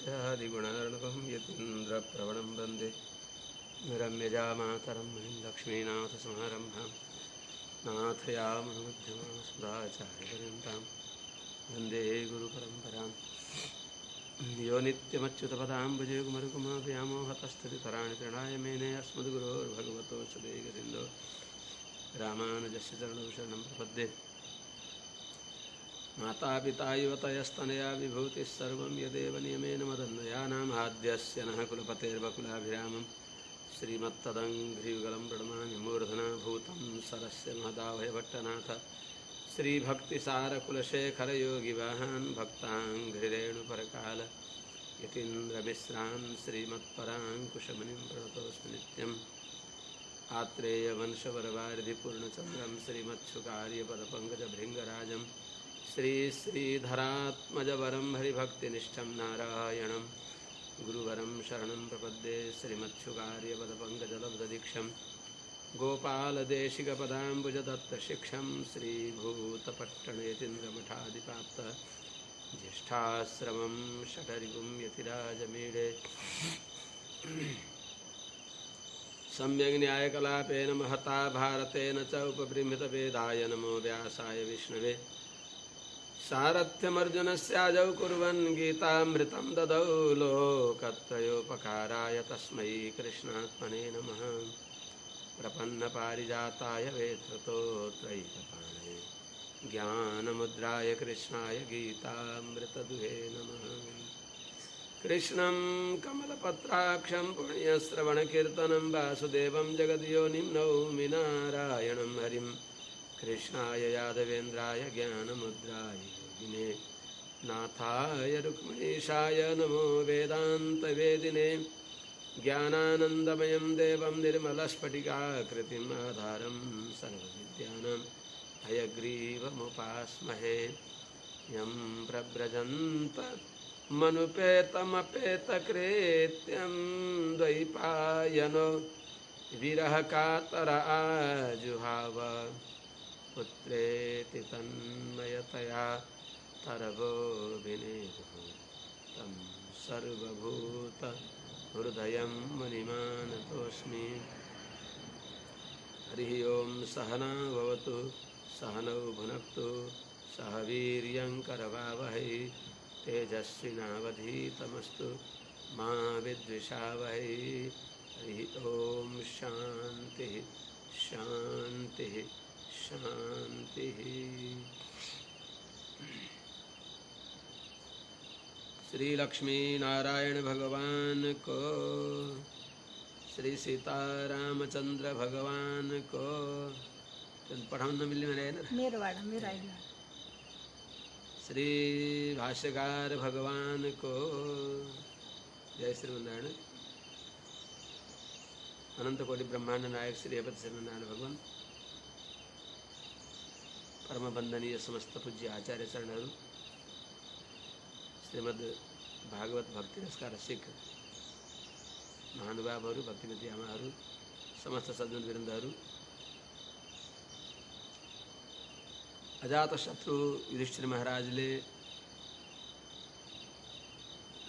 विद्यादिगुणार्णवं यतीन्द्रप्रवणं वन्दे रम्यजामातरं मुनिं लक्ष्मीनाथसमारम्भां नाथयामनुमध्यमां सुधाचार्यपर्यन्तां वन्दे गुरुपरम्परां यो नित्यमच्युतपदाम्बुजयुग्मरुकुमाव्यामोहतस्तदितराणि तृणाय मेने अस्मद्गुरोर्भगवतोऽस्य देहिकरिन्दो रामानुजस्य चरणौ शरणं प्रपद्ये माता पिता युवतयस्तनया विभूतिः सर्वं यदेव नियमेन मदन्वयानाम् आद्यस्य नः कुलपतेर्वकुलाभिरामं श्रीमत्तदङ्घ्रियुगलं प्रणमामि मूर्धना भूतं सरस्य महदावयभट्टनाथ श्रीभक्तिसारकुलशेखरयोगिवाहान् भक्ताङ्घ्रिरेणुपरकाल यतीन्द्रमिश्रान् श्रीमत्पराङ्कुशमुनिं प्रणतोऽस्मि नित्यम् आत्रेयवंशवरवारिधिपूर्णचन्द्रं श्रीमच्छुकार्यपदपङ्कजभृङ्गराजं श्रीधरात्मजवरं हरिभक्तिनिष्ठं नारायणं गुरुवरं शरणं प्रपद्ये श्रीमच्छुकार्यपदपङ्कजलब्धदीक्षं गोपालदेशिकपदाम्बुजदत्तशिक्षं श्रीभूतपट्टणयतीन्द्रमठाधिपाप्त ज्येष्ठाश्रमं षठरिपुं यतिराजमीडे सम्यग् न्यायकलापेन महता भारतेन च उपबृंहितवेदाय नमो व्यासाय विष्णवे सारथ्यमर्जुनस्याजौ कुर्वन् गीतामृतं ददौ लोकत्रयोपकाराय तस्मै कृष्णात्मने नमः प्रपन्नपारिजाताय वेत्रतोत्रयीतपाणये ज्ञानमुद्राय कृष्णाय गीतामृतदुहे नमः कृष्णं कमलपत्राक्षं पुण्यश्रवणकीर्तनं वासुदेवं जगद्योनिं नौमि नारायणं हरिं कृष्णाय यादवेन्द्राय ज्ञानमुद्राय योगिने नाथाय रुक्मिणीशाय नमो वेदान्तवेदिने ज्ञानानन्दमयं देवं निर्मलस्फटिकाकृतिम् आधारं सर्वविद्यानां हयग्रीवमुपास्महे यं प्रव्रजन्त मनुपेतमपेतकृत्यं द्वैपायनो विरहकातर आजुहाव पुत्रेति तन्मयतया तरवोऽभिनेदुः तं सर्वभूतहृदयं मुनिमानतोऽस्मि हरिः ओं सहना भवतु सहनौ भुनक्तु सह वीर्यं करवावहै तेजस्विनावधीतमस्तु मा विद्विषावहै हरिः ओं शान्तिः शान्तिः शान्तिः। श्री लक्ष्मी नारायण भगवान को, श्री सीतारामचंद्र भगवान को। पढ़ाऊँ न मिली मेरे ना मेरा श्री भाष्यकार भगवान को जय श्रीमन्नारायण। अनंत कोटि ब्रह्मांड नायक श्री अपति श्रीमन्नारायण भगवान परम वंदनीय समस्त पूज्य आचार्य चरणहरू श्रीमद् भागवत भक्ति रसका रसिक महानुभावहरू भक्तिमती आमाहरू समस्त सज्जन वृन्दहरू अजात शत्रु युधिष्ठिर महाराजले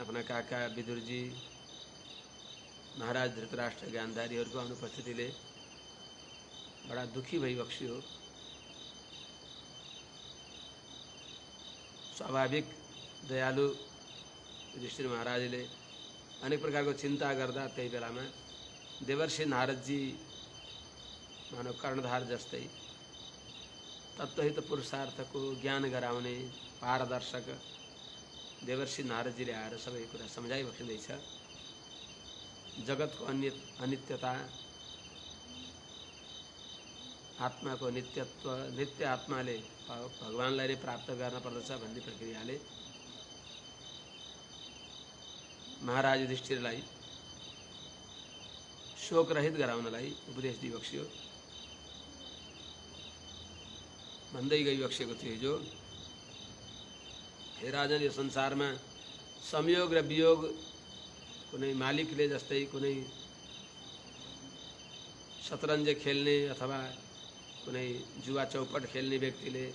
अपना काका विदुरजी महाराज धृतराष्ट्र ज्ञानधारीहरूको अनुपस्थितिले बडा दुखी भइबक्सियो। स्वाभाविक दयालु युधिष्ठिर महाराजले अनेक प्रकारको चिन्ता गर्दा त्यही बेलामा देवर्षि नारदजी मानव कर्णधार जस्तै तत्त्वहित पुरुषार्थको ज्ञान गराउने पारदर्शक देवर्षि नारदजीले आएर सबै कुरा सम्झाइबक्सिँदैछ। जगतको अनित्यता, आत्माको नित्यत्व, नित्य आत्माले भगवानलाई नै प्राप्त गर्न पर्दछ भन्ने प्रक्रियाले महाराज युधिष्ठिरलाई शोकरहित गराउनलाई उपदेश दिइबक्सियो। भन्दै गइबक्सेको थियो जो हे राजन, यो संसारमा संयोग र वियोग कुनै मालिकले जस्तै कुनै शतरन्ज खेल्ने अथवा कुनै जुवा चौपट खेल्ने व्यक्तिले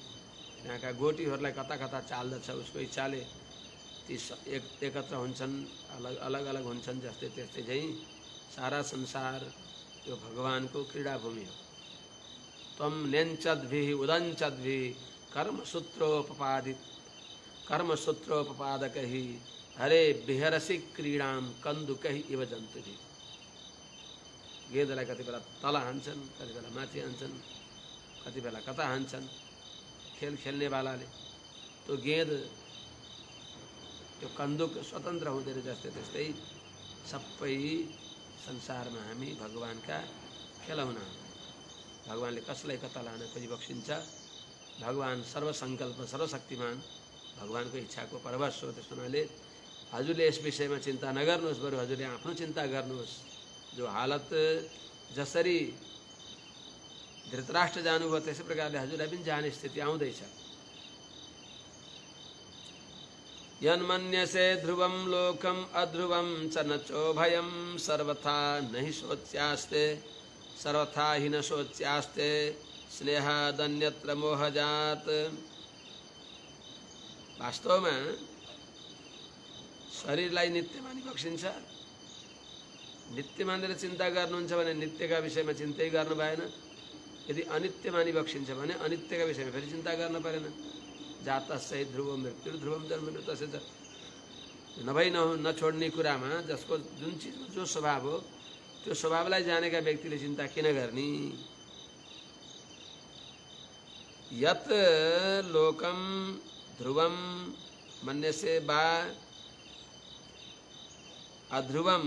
त्यहाँका गोटीहरूलाई कता कता चाल्दछ उसको इच्छाले ती एकत्र हुन्छन्, अलग अलग हुन्छन्, जस्तै त्यस्तै झैँ सारा संसार यो भगवानको क्रीडाभूमि हो। त्वं नेञ्चद्भिः उदञ्चद्भिः कर्मसूत्रोपपादकैः हरे विहरसि क्रीडां कन्दुकैः इव जन्तुभिः। गेँडलाई कति बेला तल हान्छन्, कति बेला माथि हान्छन्, कति बेला कता हान्छन् खेल्नेवालाले। त्यो गेँद त्यो कन्दुक स्वतन्त्र हुँदैन, जस्तै त्यस्तै सबै संसारमा हामी भगवानका खेलौना। भगवानले कसलाई कता लान खोजी बक्सिन्छ। भगवान सर्वसङ्कल्प सर्वशक्तिमान, भगवानको इच्छाको परवश हो। त्यस हुनाले हजुरले यस विषयमा चिन्ता नगर्नुहोस्, बरु हजुरले आफ्नो चिन्ता गर्नुहोस्। जो हालत जसरी धृतराष्ट्र जानुभयो त्यसै प्रकारले हजुरलाई पनि जाने स्थिति आउँदैछ। यन्मन्यसे ध्रुवं लोकम् अध्रुवं च न चोभयं सर्वथा नहि शोच्यास्ते सर्वथा हि न शोच्यास्ते स्नेहादन्यत्र मोहजात। वास्तवमा शरीरलाई नित्य मानी बक्सिन्छ। नित्य मानेर चिन्ता गर्नुहुन्छ भने नित्यका विषयमा चिन्तै गर्नु भएन। यदि अनित्य मानी बक्सिन्छ भने अनित्यका विषयमा फेरि चिन्ता गर्न परेन। जातस्य ध्रुवं मृत्युर्ध्रुवं जन्म मृत्युस्य च। नभई नछोड्ने कुरामा जसको जुन चिजमा जो स्वभाव हो त्यो स्वभावलाई जानेका व्यक्तिले चिन्ता किन गर्ने। यत लोकम ध्रुवम मन्यसे वा अध्रुवम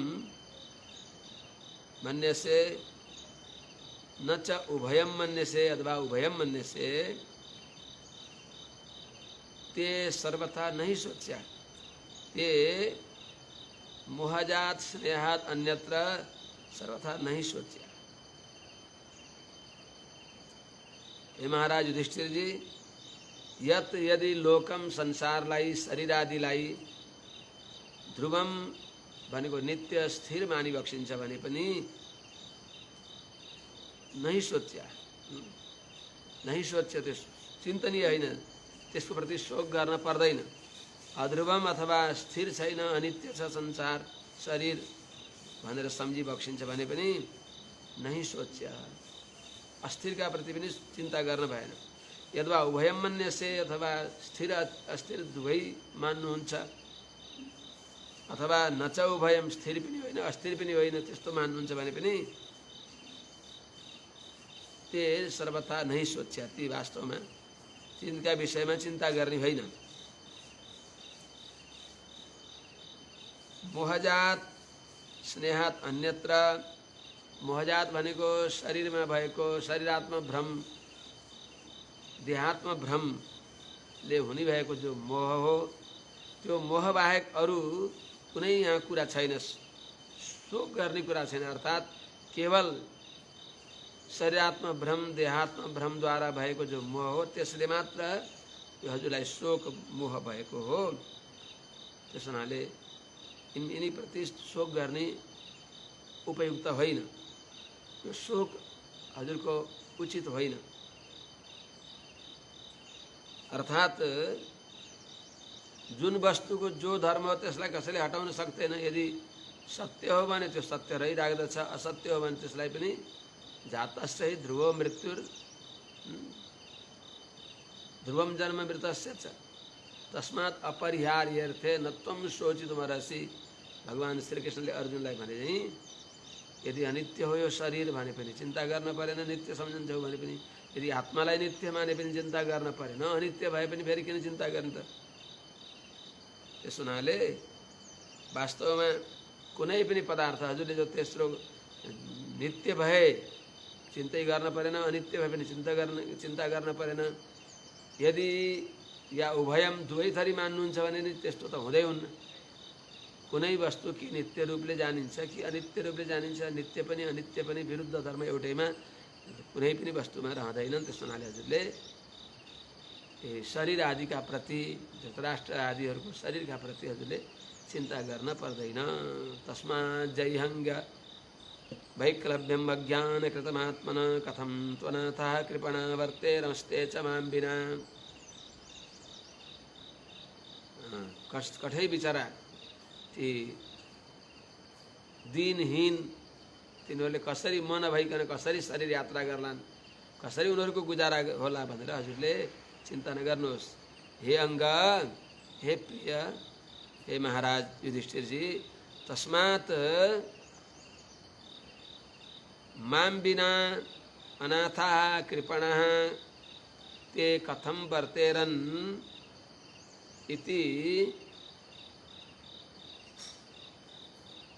मन्यसे न च उभयम मन्यसे अथवा उभयम मन्यसे ते सर्वथा नहीं सोच्या ते मोहजात स्नेहात अन्यत्र सर्वथा नहीं सोच्या। हे महाराज युधिष्ठिर जी, यत यदि लोकम संसारलाई शरीर आदिलाई ध्रुवम भनेको नित्य स्थिर मानी बक्सिन्छ भने पनि नहीं सोच्या, नहीं सोच्य त्यो चिन्तनीय होइन, त्यसको प्रति शोक गर्न पर्दैन। अध्रुवम अथवा स्थिर छैन, अनित्य छ संसार शरीर भनेर सम्झी बक्सिन्छ भने पनि नहीं सोच्या, अस्थिरका प्रति पनि चिन्ता गर्न भएन। यद्वा उभयम मन्यसे अथवा स्थिर अस्थिर दुवै मान्नुहुन्छ, अथवा न च उभयम स्थिर पनि होइन अस्थिर पनि होइन त्यस्तो मान्नुहुन्छ भने पनि ते सर्वथा नहीं सोच्या, ती वास्तवमा तिनका विषयमा चिन्ता गर्ने होइन। मोहजात स्नेहात अन्यत्र, मोहजात भनेको शरीरमा भएको शरीरात्म भ्रम देहात्म भ्रमले हुने भएको जो मोह हो, त्यो मोह बाहेक अरू कुनै यहाँ कुरा छैन, शोक गर्ने कुरा छैन। अर्थात् केवल शरीरात्म भ्रम देहात्म भ्रमद्वारा भएको जो मोह हो त्यसले मात्र यो हजुरलाई शोक मोह भएको हो। त्यस हुनाले यिनी प्रति शोक गर्ने उपयुक्त होइन, यो शोक हजुरको उचित होइन। अर्थात् जुन वस्तुको जो धर्म हो त्यसलाई कसैले हटाउन सक्दैन। यदि सत्य हो भने त्यो सत्य रहिराख्दछ, असत्य हो भने त्यसलाई पनि जातस्य ध्रुवो मृत्युर ध्रुवम जन्म मृतस्य च तस्मात् अपरिहार्यर्थे न त्वं शोचितुमर्हसि। भगवान श्री कृष्णले अर्जुनलाई भने चाहिँ यदि अनित्य हो यो शरीर भने पनि चिन्ता गर्न परेन, नित्य सम्झन्छौ भने पनि, यदि आत्मालाई नित्य माने पनि चिन्ता गर्न परेन, अनित्य भए पनि फेरि किन चिन्ता गर्ने त। त्यस हुनाले वास्तवमा कुनै पनि पदार्थ हजुरले जो तेस्रो नित्य भए चिन्तै गर्न परेन, अनित्य भए पनि चिन्ता गर्न परेन। यदि या उभयम दुवै थरी मान्नुहुन्छ भने नि त्यस्तो त हुँदै हुन्न। कुनै वस्तु कि नित्य रूपले जानिन्छ कि अनित्य रूपले जानिन्छ, नित्य पनि अनित्य पनि विरुद्ध धर्म एउटैमा कुनै पनि वस्तुमा रहँदैनन्। त्यस हुनाले हजुरले शरीर आदिका प्रति धृतराष्ट्र आदिहरूको शरीरका प्रति हजुरले चिन्ता गर्न पर्दैन। तस्मात् जैहङ्ग वैक्लव्यम अज्ञानकृतमात्मना कथं त्वनाथः कृपणा वर्ते रमस्ते च मां विना। कठै बिचरा ती दिनहीन तिनीहरूले कसरी मन नभइकन कसरी शरीर यात्रा गर्लान्, कसरी उनीहरूको गुजारा होला भनेर हजुरले चिन्ता नगर्नुहोस्। हे अङ्ग, हे प्रिय, हे महाराज युधिष्ठिरजी, तस्मात् मां विना अनाथाः कृपणाः ते कथं वर्तेरन् इति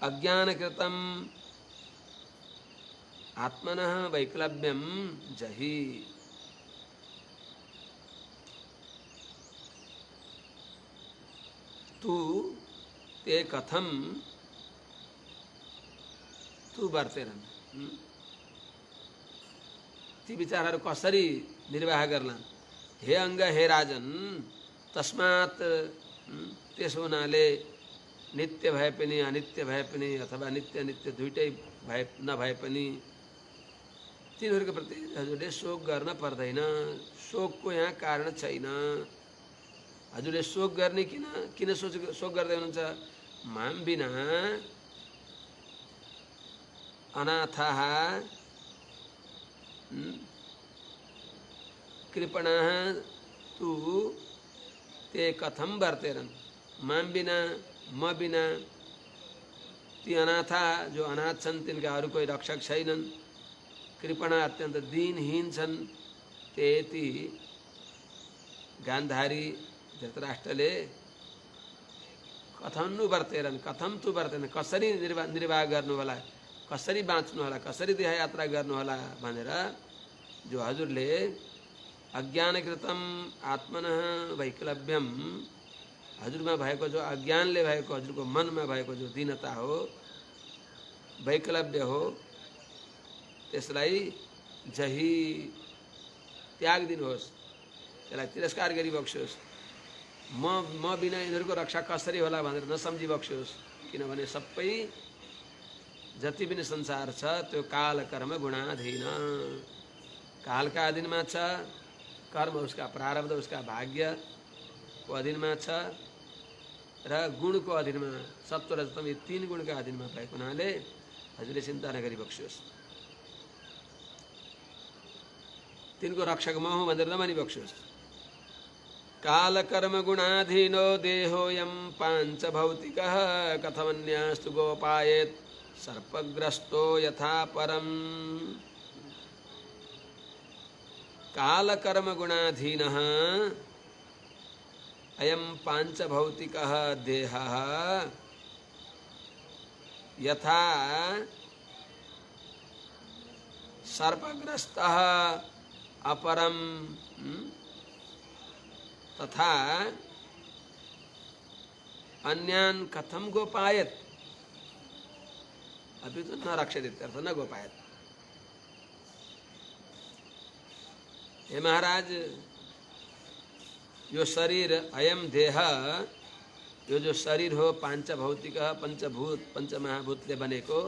अज्ञानकृतं आत्मनः वैक्लव्यं जहि। तू ते कथम तू वर्तेरन्, ती बिचाराहरू कसरी निर्वाह गर्लान्। हे अङ्ग, हे राजन, तस्मात् त्यसो हुनाले नित्य भए पनि अनित्य भए पनि अथवा नित्य अनित्य दुइटै भए नभए पनि तिनीहरूको प्रति हजुरले शोक गर्न पर्दैन। शोकको यहाँ कारण छैन। हजुरले शोक गर्ने किन शोक गर्दै हुनुहुन्छ? माम बिना अनाथाः कृपणाः तु ते कथम वर्तेरन्। माम बिना, म बिना ती अनाथा जो अनाथ छन् तिनका अरू कोही रक्षक छैनन्। कृपणा अत्यन्त दीनहीन छन्। तेति गान्धारी धृतराष्ट्रले कथम नु वर्तेरन्, कथम तु वर्तेरन्, कसरी निर्वाह गर्नु होला, कसरी बाँच्नु होला, कसरी देह यात्रा गर्नु होला भनेर जो हजुरले अज्ञानकृतम आत्मनः वैक्लव्यम, हजुरमा भएको जो अज्ञानले भएको हजुरको मनमा भएको जो दीनता हो, वैक्लव्य हो, त्यसलाई जही त्याग दिनुहोस्, त्यसलाई तिरस्कार गरी बक्सियोस्। म बिना यिनीहरूको रक्षा कसरी होला भनेर नसम्झी बक्सियोस्। किनभने सबै जति पनि संसार छ त्यो काल कर्म गुणाधीन, कालका अधीनमा छ। कर्म उसका प्रारब्ध, उसका भाग्यको अधीनमा छ र गुणको अधीनमा, सत्व रजतम यी तीन गुणका अधीनमा भएको हुनाले हजुरले चिन्ता नगरी बक्सियोस्। तिनको रक्षक म हुँ भनेर नमानी बक्सियोस्। काल कर्म गुणाधीनो देहोऽयं पाञ्च भौतिकः कथमन्यास्तु गोपायेत् सर्पग्रस्तो यथा परम्। काल कर्म गुणाधीनः अयं पांच भौतिकः देहः यथा सर्पग्रस्तः अपरम तथा अन्यान कथम गोपायत। अभी तो न रक्षित इत्यर्थ, न गोपायत। हे महाराज, यो शरीर अयम देह, यो जो शरीर हो पांच भौतिक पंचभूत पंचमहाभूतले बनेको,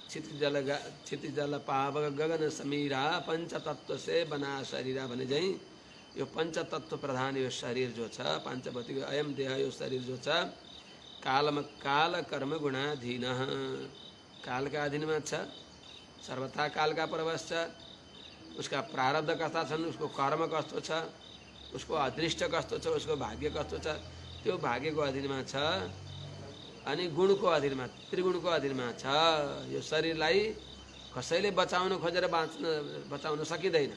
क्षिति जल पावक गगन समीरा पंचतत्व से बना शरीरा भने झैं यो पंचतत्व प्रधान यो शरीर जो छ पांच भौतिक अयम देह, यो शरीर जो छ काल कर्म गुणाधीन, काल का अधीन में छ, सर्वथा काल का प्रवश छ। उसका प्रारब्ध कस्ता छन्, उसको कर्म कस्तो छ, उसको अदृष्ट कस्तो छ, उसको भाग्य कस्तो छ, त्यो भाग्यको अधीनमा छ। अनि गुणको अधीनमा, त्रिगुणको अधीनमा छ। यो शरीरलाई कसैले बचाउन खोजेर बचाउन सकिँदैन।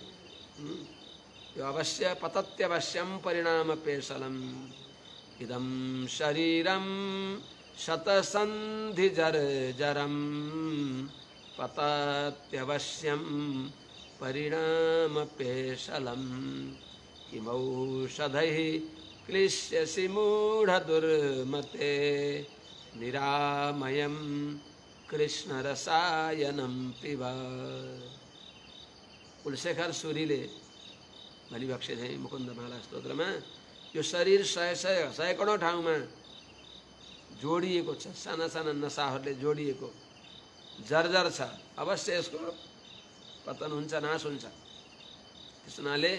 यो अवश्य पतत्यवश्यम परिणाम पेशलम इदम शरीरम शतसन्धि जरम पतत्यवश्यम परिणाम पेशलम किमौषधैः क्लिश्यसि मूढ़ दुर्मते निरामयम कृष्ण रसायनम पिबा। कुलशेखर सूरीले भनिबक्से चाहिँ मुकुन्दमाला स्तोत्रमा यो शरीर सयकडौँ ठाउँमा जोडिएको छ, साना साना नसाहरूले जोडिएको जर्जर छ। अवश्य यसको पतन हुन्छ, नाश हुन्छ। त्यस हुनाले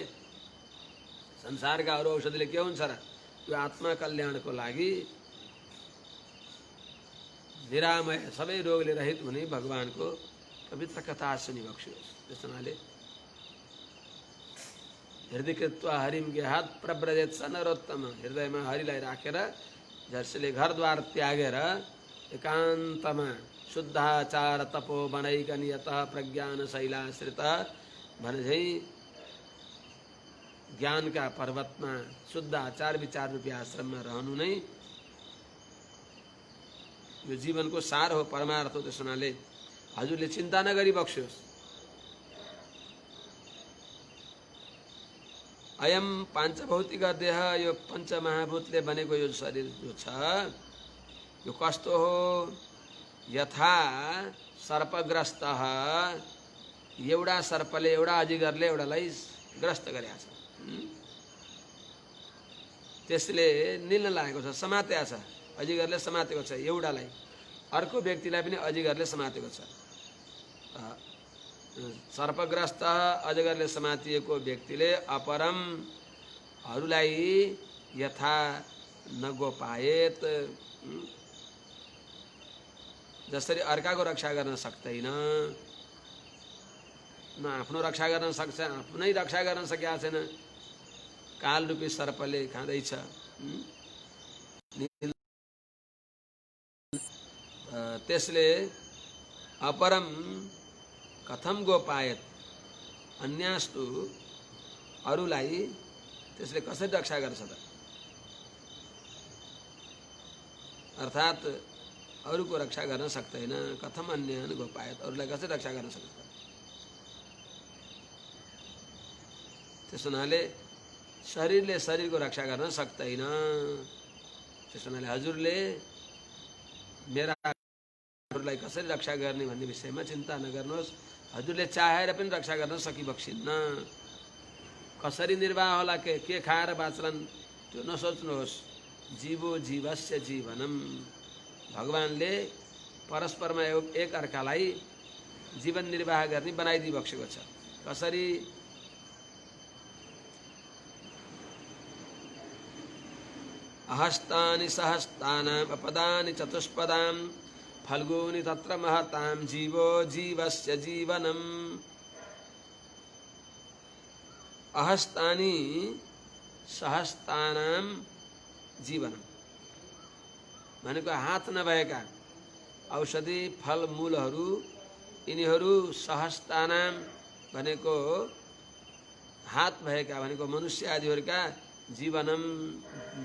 संसारका अरू औषधिले के हुन्छ र? यो आत्मा कल्याणको लागि निरामय सबै रोगले रहित हुने भगवानको पवित्र कथा सुनिबक्सियोस्। त्यस हुनाले हृदय कृत्वा हरिम गेहात प्रव्रजेत स नरोत्तम, हृदयमा हरिलाई राखेर जसले घरद्वार त्यागेर एकान्तमा शुद्धाचार तपो बनाइकन यत प्रज्ञान शैलाश्रित भने चाहिँ ज्ञानका पर्वतमा शुद्ध आचार विचार रूपी आश्रममा रहनु नै यो जीवनको सार हो, परमार्थ हो। त्यस हुनाले हजुरले चिन्ता नगरी बक्स्योस्। अयम पाञ्चभौतिक देह, यो पञ्चमहाभूतले बनेको यो शरीर जो छ यो कस्तो हो? यथा सर्पग्रस्त, एउटा सर्पले एउटा अजिगरले एउटालाई ग्रस्त गरेको छ, त्यसले निल्न लागेको छ, समातेको छ, अजिगरले समातेको छ एउटालाई, अर्को व्यक्तिलाई पनि अजिगरले समातेको छ। सर्पग्रस्त अजगरले समातिएको व्यक्तिले अपरम अरूलाई यथा नगोपाएत, जसरी अर्काको रक्षा गर्न सक्दैन, न आफ्नो रक्षा गर्न सक्छ, आफ्नै रक्षा गर्न सकेका छैन, काल रूपी सर्पले खाँदैछ। त्यसले अपरम कथम गोपायत, अन्यास्तु अरूलाई त्यसले कसरी रक्षा गर्छ त? अर्थात् अरूको रक्षा गर्न सक्दैन। कथम अन्यान गोपायत, अरूलाई कसरी रक्षा गर्न सक्छ? त्यस हुनाले शरीरले शरीरको रक्षा गर्न सक्दैन। त्यस हुनाले हजुरले मेरा लाई कसरी रक्षा गर्ने भन्ने विषयमा चिन्ता नगर्नुहोस्। हजुरले चाहेर पनि रक्षा गर्न सकिबक्सिन्न। कसरी निर्वाह होला, के खाएर बाँच्लान् त्यो नसोच्नुहोस्। जीवो जीवस्य जीवनम, भगवानले परस्परमा एक अर्कालाई जीवन निर्वाह गर्ने बनाइदिबक्सेको छ। कसरी? अहस्तानि सहस्तानाम अपदानि चतुष्पदाम फल्गुनी तत्र महताम जीवो जीवस्य जीवनम। अहस्तानि सहस्तानाम जीवनम भनेको हात नभएका औषधि फल मूलहरू, यिनीहरू सहस्तानाम भनेको हात भएका भनेको मनुष्य आदिहरूका जीवनम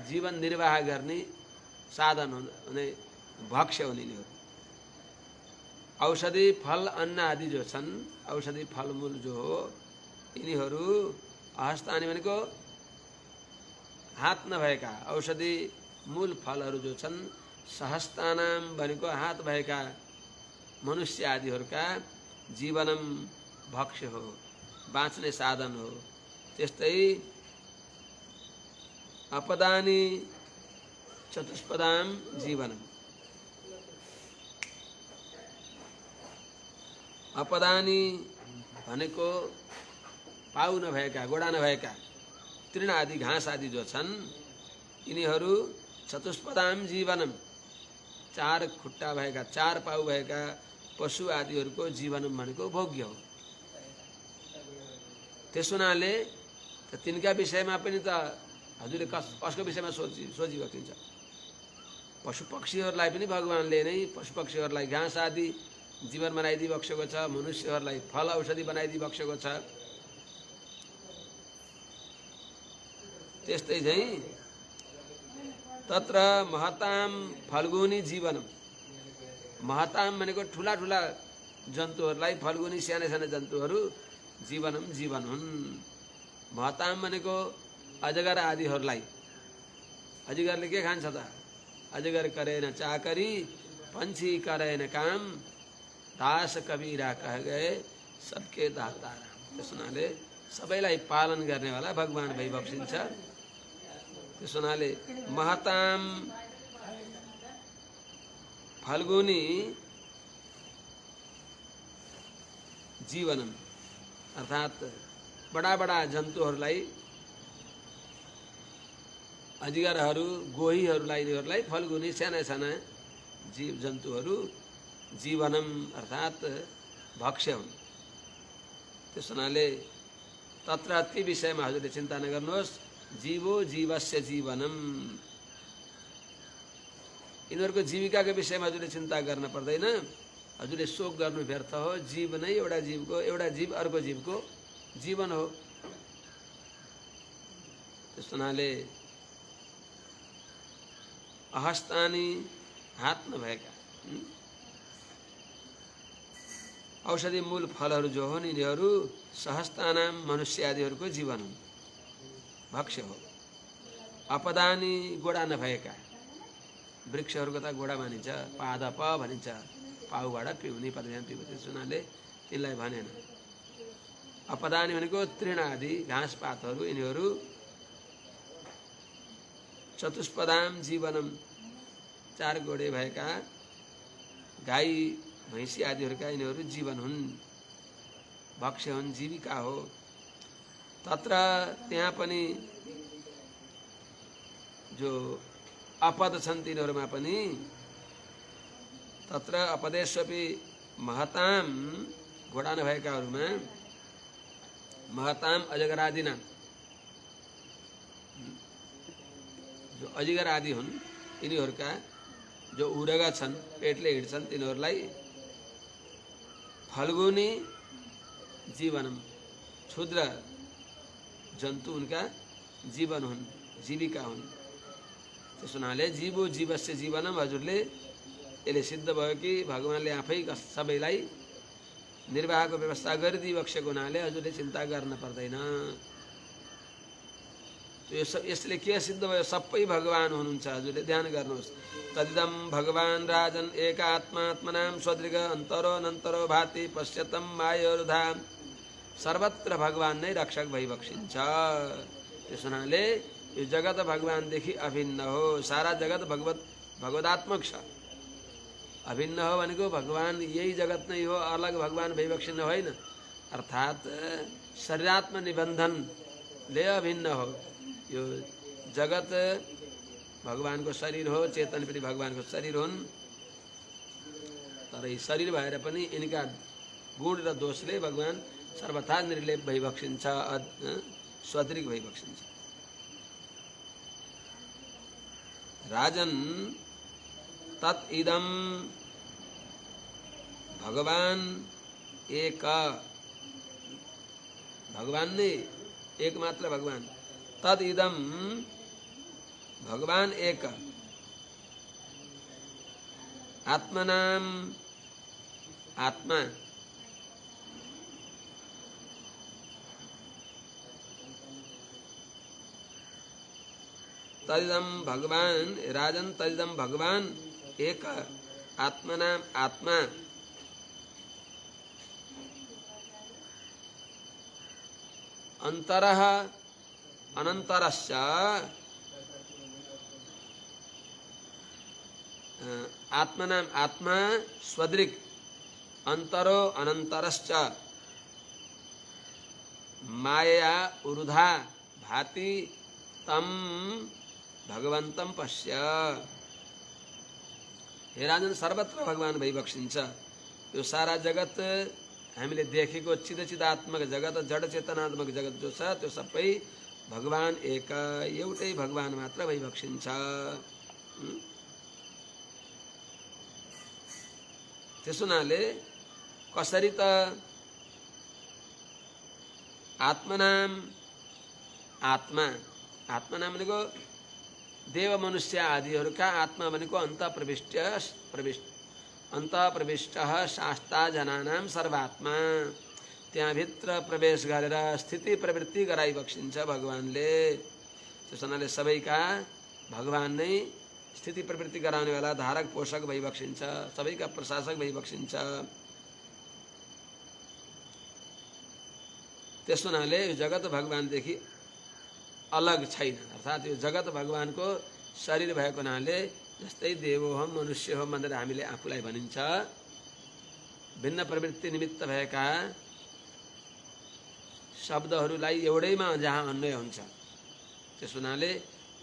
जीवन निर्वाह गर्ने साधन हुने भक्ष्य हुने यिनीहरू। औषधि फल अन्न आदि जो छन्, औषधि फलमूल जो हो, यिनीहरू अहस्तानि भनेको हात नभएका औषधि मूल फलहरू जो छन्, सहस्तानाम भनेको हात भएका मनुष्य आदिहरूका जीवनम भक्ष्य हो, बाँच्ने साधन हो। त्यस्तै अपदानि चतुष्पदाम जीवनम, अपदानि भनेको पाउ नभएका, गोडा नभएका तृण आदि घाँस आदि जो छन्, यिनीहरू चतुष्पदाम जीवनम चार खुट्टा भएका, चार पाउ भएका पशु आदिहरूको जीवनम भनेको भोग्य हो। त्यस हुनाले तिनका विषयमा पनि त हजुरले कसको विषयमा सोचिबक्सिन्छ? पशु पक्षीहरूलाई पनि भगवानले नै पशु पक्षीहरूलाई घाँस आदि जीवन बनाइदिबक्सेको छ, मनुष्यहरूलाई फल औषधि बनाइदिबक्सेको छ। त्यस्तै चाहिँ तत्र महताम फल्गुनी जीवनम, महताम भनेको ठुला ठुला जन्तुहरूलाई, फल्गुनी साना साना जन्तुहरू जीवनम जीवन हुन्। महताम भनेको अजगर आदिहरूलाई, अजगरले के खान्छ त? अजगर करेन चाकरी पंछी करेन काम, दास कबीरा कह गए सबके दाता राम। त्यस हुनाले सबैलाई पालन गर्नेवाला भगवान भइबक्सिन्छ। त्यस हुनाले महताम फल्गुनी जीवनम अर्थात् बडा बडा जन्तुहरूलाई अजिगरहरू गोहीहरूलाई यिनीहरूलाई फल्गुनी साना साना जीव जन्तुहरू जीवनम अर्थात् भक्ष्य हुन्। त्यस हुनाले तत्र ती विषयमा हजुरले चिन्ता नगर्नुहोस्। जीवो जीवस्य जीवनम, यिनीहरूको जीविकाको विषयमा हजुरले चिन्ता गर्न पर्दैन। हजुरले शोक गर्नु व्यर्थ हो। जीव नै एउटा जीव अर्को जीवको जीवन हो। त्यस हुनाले अहस्तानी हात नभएका औषधि मूल फलहरू जो हुन् यिनीहरू सहस्तानाम मनुष्य आदिहरूको जीवन हुन्, भक्ष्य हो। अपदानी गोडा नभएका वृक्षहरूको त गोडा मानिन्छ, पादप भनिन्छ, पाउबाट पिउने पदव्याम पिउने। त्यस हुनाले तिनलाई भनेन। अपदानी भनेको तृण आदि घाँस पातहरू, यिनीहरू चतुष्पदाम जीवनम, चार गोडे भएका गाई भैँसी आदिहरूका यिनीहरू जीवन हुन्, भक्ष्य हुन्, जीविका हो। तत्र त्यहाँ पनि जो अपद छन् तिनीहरूमा पनि तत्र अपदेश्वपि महताम, घोडा नभएकाहरूमा महताम अजगरादिना, जो अजिगर आदि हुन् यिनीहरूका जो उरगा छन्, पेटले हिँड्छन्, तिनीहरूलाई फल्गुनी जीवनम, क्षुद्र जन्तु उनका जीवन हुन्, जीविका हुन्। त्यस हुनाले जीवो जीवस्य जीवनम, हजुरले यसले सिद्ध भयो कि भगवानले आफै सबैलाई निर्वाहको व्यवस्था गरिदिइबक्सेको हुनाले हजुरले चिन्ता गर्न पर्दैन। यसले के सिद्ध भयो? सबै भगवान हुनुहुन्छ। हजुरले ध्यान गर्नुहोस्। तदिदम भगवान राजन एकात्मात्मनाम स्वदृग अन्तरो अनन्तरो भाति पश्यतम मायोरुधा, सर्वत्र भगवान नै रक्षक भइबक्सिन्छ। त्यस हुनाले यो जगत भगवानदेखि अभिन्न हो। सारा जगत भगवदात्मक छ। अभिन्न हो भनेको भगवान यही जगत नै हो, अलग भगवान भइबक्सिन्न होइन। अर्थात् शरीरात्म निबन्धनले अभिन्न हो। यो जगत भगवानको शरीर हो, चेतन पनि भगवानको शरीर हुन्। तर यी शरीर भएर पनि यिनका गुण र दोषले भगवान सर्वथा निर्लेप भइबक्सिन्छ, स्वदृग भइबक्सिन्छ। राजन तत् इदम भगवान एक, भगवान नै एकमात्र भगवान। तद इदम भगवान एक, आत्मनाम आत्मा, तदिदम भगवान राजन, तदिदम भगवान एक, आत्मनाम आत्मा, अंतरः अनंतरश्च, आत्मनाम आत्मा स्वदृक्, अंतरो अनंतरश्च, माया उरुधा भाति तम भगवंतम पश्य। हे राजन, सर्वत्र भगवान भइबक्सिन्छ। यो सारा जगत हामीले देखेको चिदात्मक जगत, जड चेतनात्मक जगत जो छ त्यो सबै भगवान एक, एउटै भगवान मात्र भइबक्सिन्छ। त्यस हुनाले कसरी त आत्मनाम आत्मा, आत्मा भनेको देव मनुष्य आदिहरूका आत्मा भनेको अन्त प्रविष्ट शास्ता जनानाम सर्वात्मा, त्यहाँभित्र प्रवेश गरेर स्थिति प्रवृत्ति गराइबक्सिन्छ भगवानले। त्यस हुनाले सबैका भगवान नै स्थिति प्रवृत्ति गराउनेवाला धारक पोषक भइबक्सिन्छ, सबैका प्रशासक भइबक्सिन्छ। त्यस हुनाले यो जगत भगवानदेखि अलग छैन। अर्थात् यो जगत भगवानको शरीर भएको हुनाले जस्तै देवो हम मनुष्य हो भनेर हामीले आफूलाई भनिन्छ, भिन्न प्रवृत्ति निमित्त भएका शब्दहरूलाई एउटैमा जहाँ अन्वय हुन्छ, त्यस हुनाले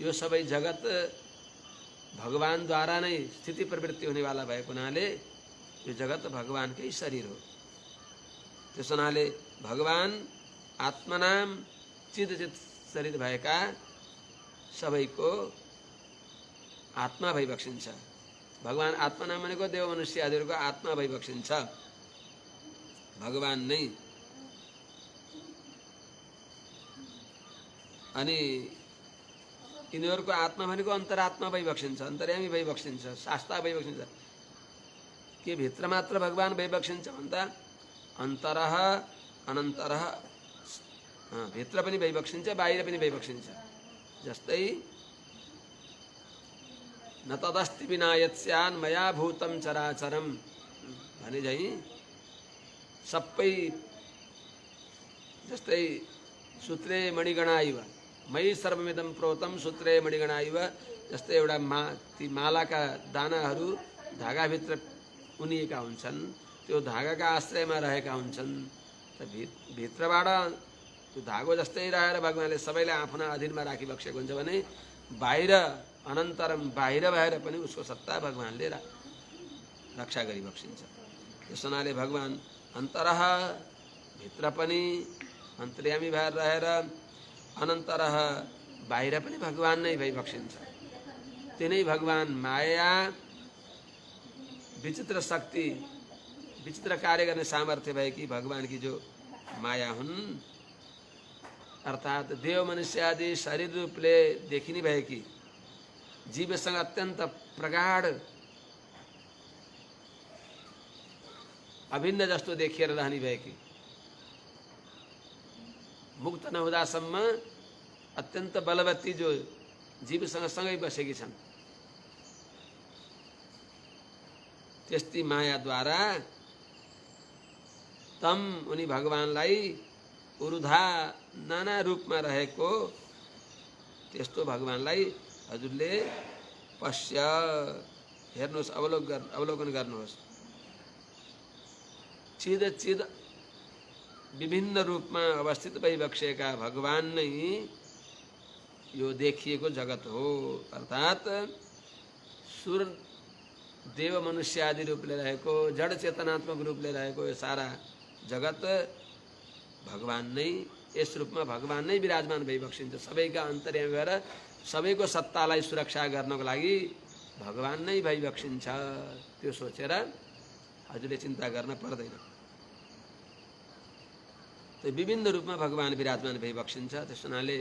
यो सबै जगत भगवान द्वारा नै स्थिति प्रवृत्ति हुने वाला भएको हुनाले यो जगत भगवानकै शरीर हो। त्यस हुनाले भगवान आत्मनाम चिदचित शरीर भएका सबैको आत्मा भइबक्सिन्छ। भगवान आत्मनाम भनेको देव मनुष्य आदिहरूको आत्मा भइबक्सिन्छ भगवान नै। अनि यिनीहरूको आत्मा भनेको अन्तरात्मा भइबक्सिन्छ, अन्तर्यामी भइबक्सिन्छ, शास्ता भइबक्सिन्छ। के भित्र मात्र भगवान भइबक्सिन्छ भन्दा अन्तरः अनन्तरः, भित्र पनि भइबक्सिन्छ, बाहिर पनि भइबक्सिन्छ। जस्तै न तदस्ति विना यत् स्यान् मया भूतं चराचरम भने झैं सबै, जस्तै सूत्रे मणिगणा इव मयि सर्वमिदं प्रोतं सूत्रे मणिगणा इव, जस्तै एउटा ती मालाका दानाहरू धागाभित्र उनिएका हुन्छन्, त्यो धागाका आश्रयमा रहेका हुन्छन्। त भित्रबाट त्यो धागो जस्तै रहेर भगवानले सबैलाई आफ्ना अधीनमा राखिबक्सेको हुन्छ भने बाहिर अनन्तरम बाहिर भएर पनि उसको सत्ता भगवानले रक्षा गरिबक्सिन्छ। त्यस हुनाले भगवान अन्तरः भित्र पनि अन्तर्यामी भएर रहेर अनन्तरः बाहिर पनि भगवान नै भइबक्सिन्छ। तिनै भगवान माया विचित्र शक्ति, विचित्र कार्य गर्ने सामर्थ्य भएकी भगवान की जो माया हुन्, अर्थात देव मनुष्य आदि शरीर रूपले देखिने भएकी जीवसँग अत्यन्त प्रगाढ अभिन्न जस्तो देखिएर रहने भएकी, मुक्त नहुँदासम्म अत्यन्त बलवती जो जीवसँग सँगै बसेकी छन्, त्यस्ती मायाद्वारा तम उनी भगवानलाई उरुधा नाना रूपमा रहेको त्यस्तो भगवानलाई हजुरले पश्य, हेर्नुहोस्, अवलोकन गर्नुहोस्। चिद चिद विभिन्न रूपमा अवस्थित भइबक्सेका भगवान नै यो देखिएको जगत हो। अर्थात सुर देव मनुष्य आदि रूपले रहेको, जड चेतनात्मक रूपले रहेको यो सारा जगत भगवान नै, यस रूपमा भगवान नै विराजमान भइबक्सिन्छ। सबैका अन्तर्यामी भएर सबैको सत्तालाई सुरक्षा गर्नको लागि भगवान नै भइबक्सिन्छ। त्यो सोचेर हजुरले चिन्ता गर्न पर्दैन। त्यो विभिन्न रूपमा भगवान विराजमान भइबक्सिन्छ। त्यस हुनाले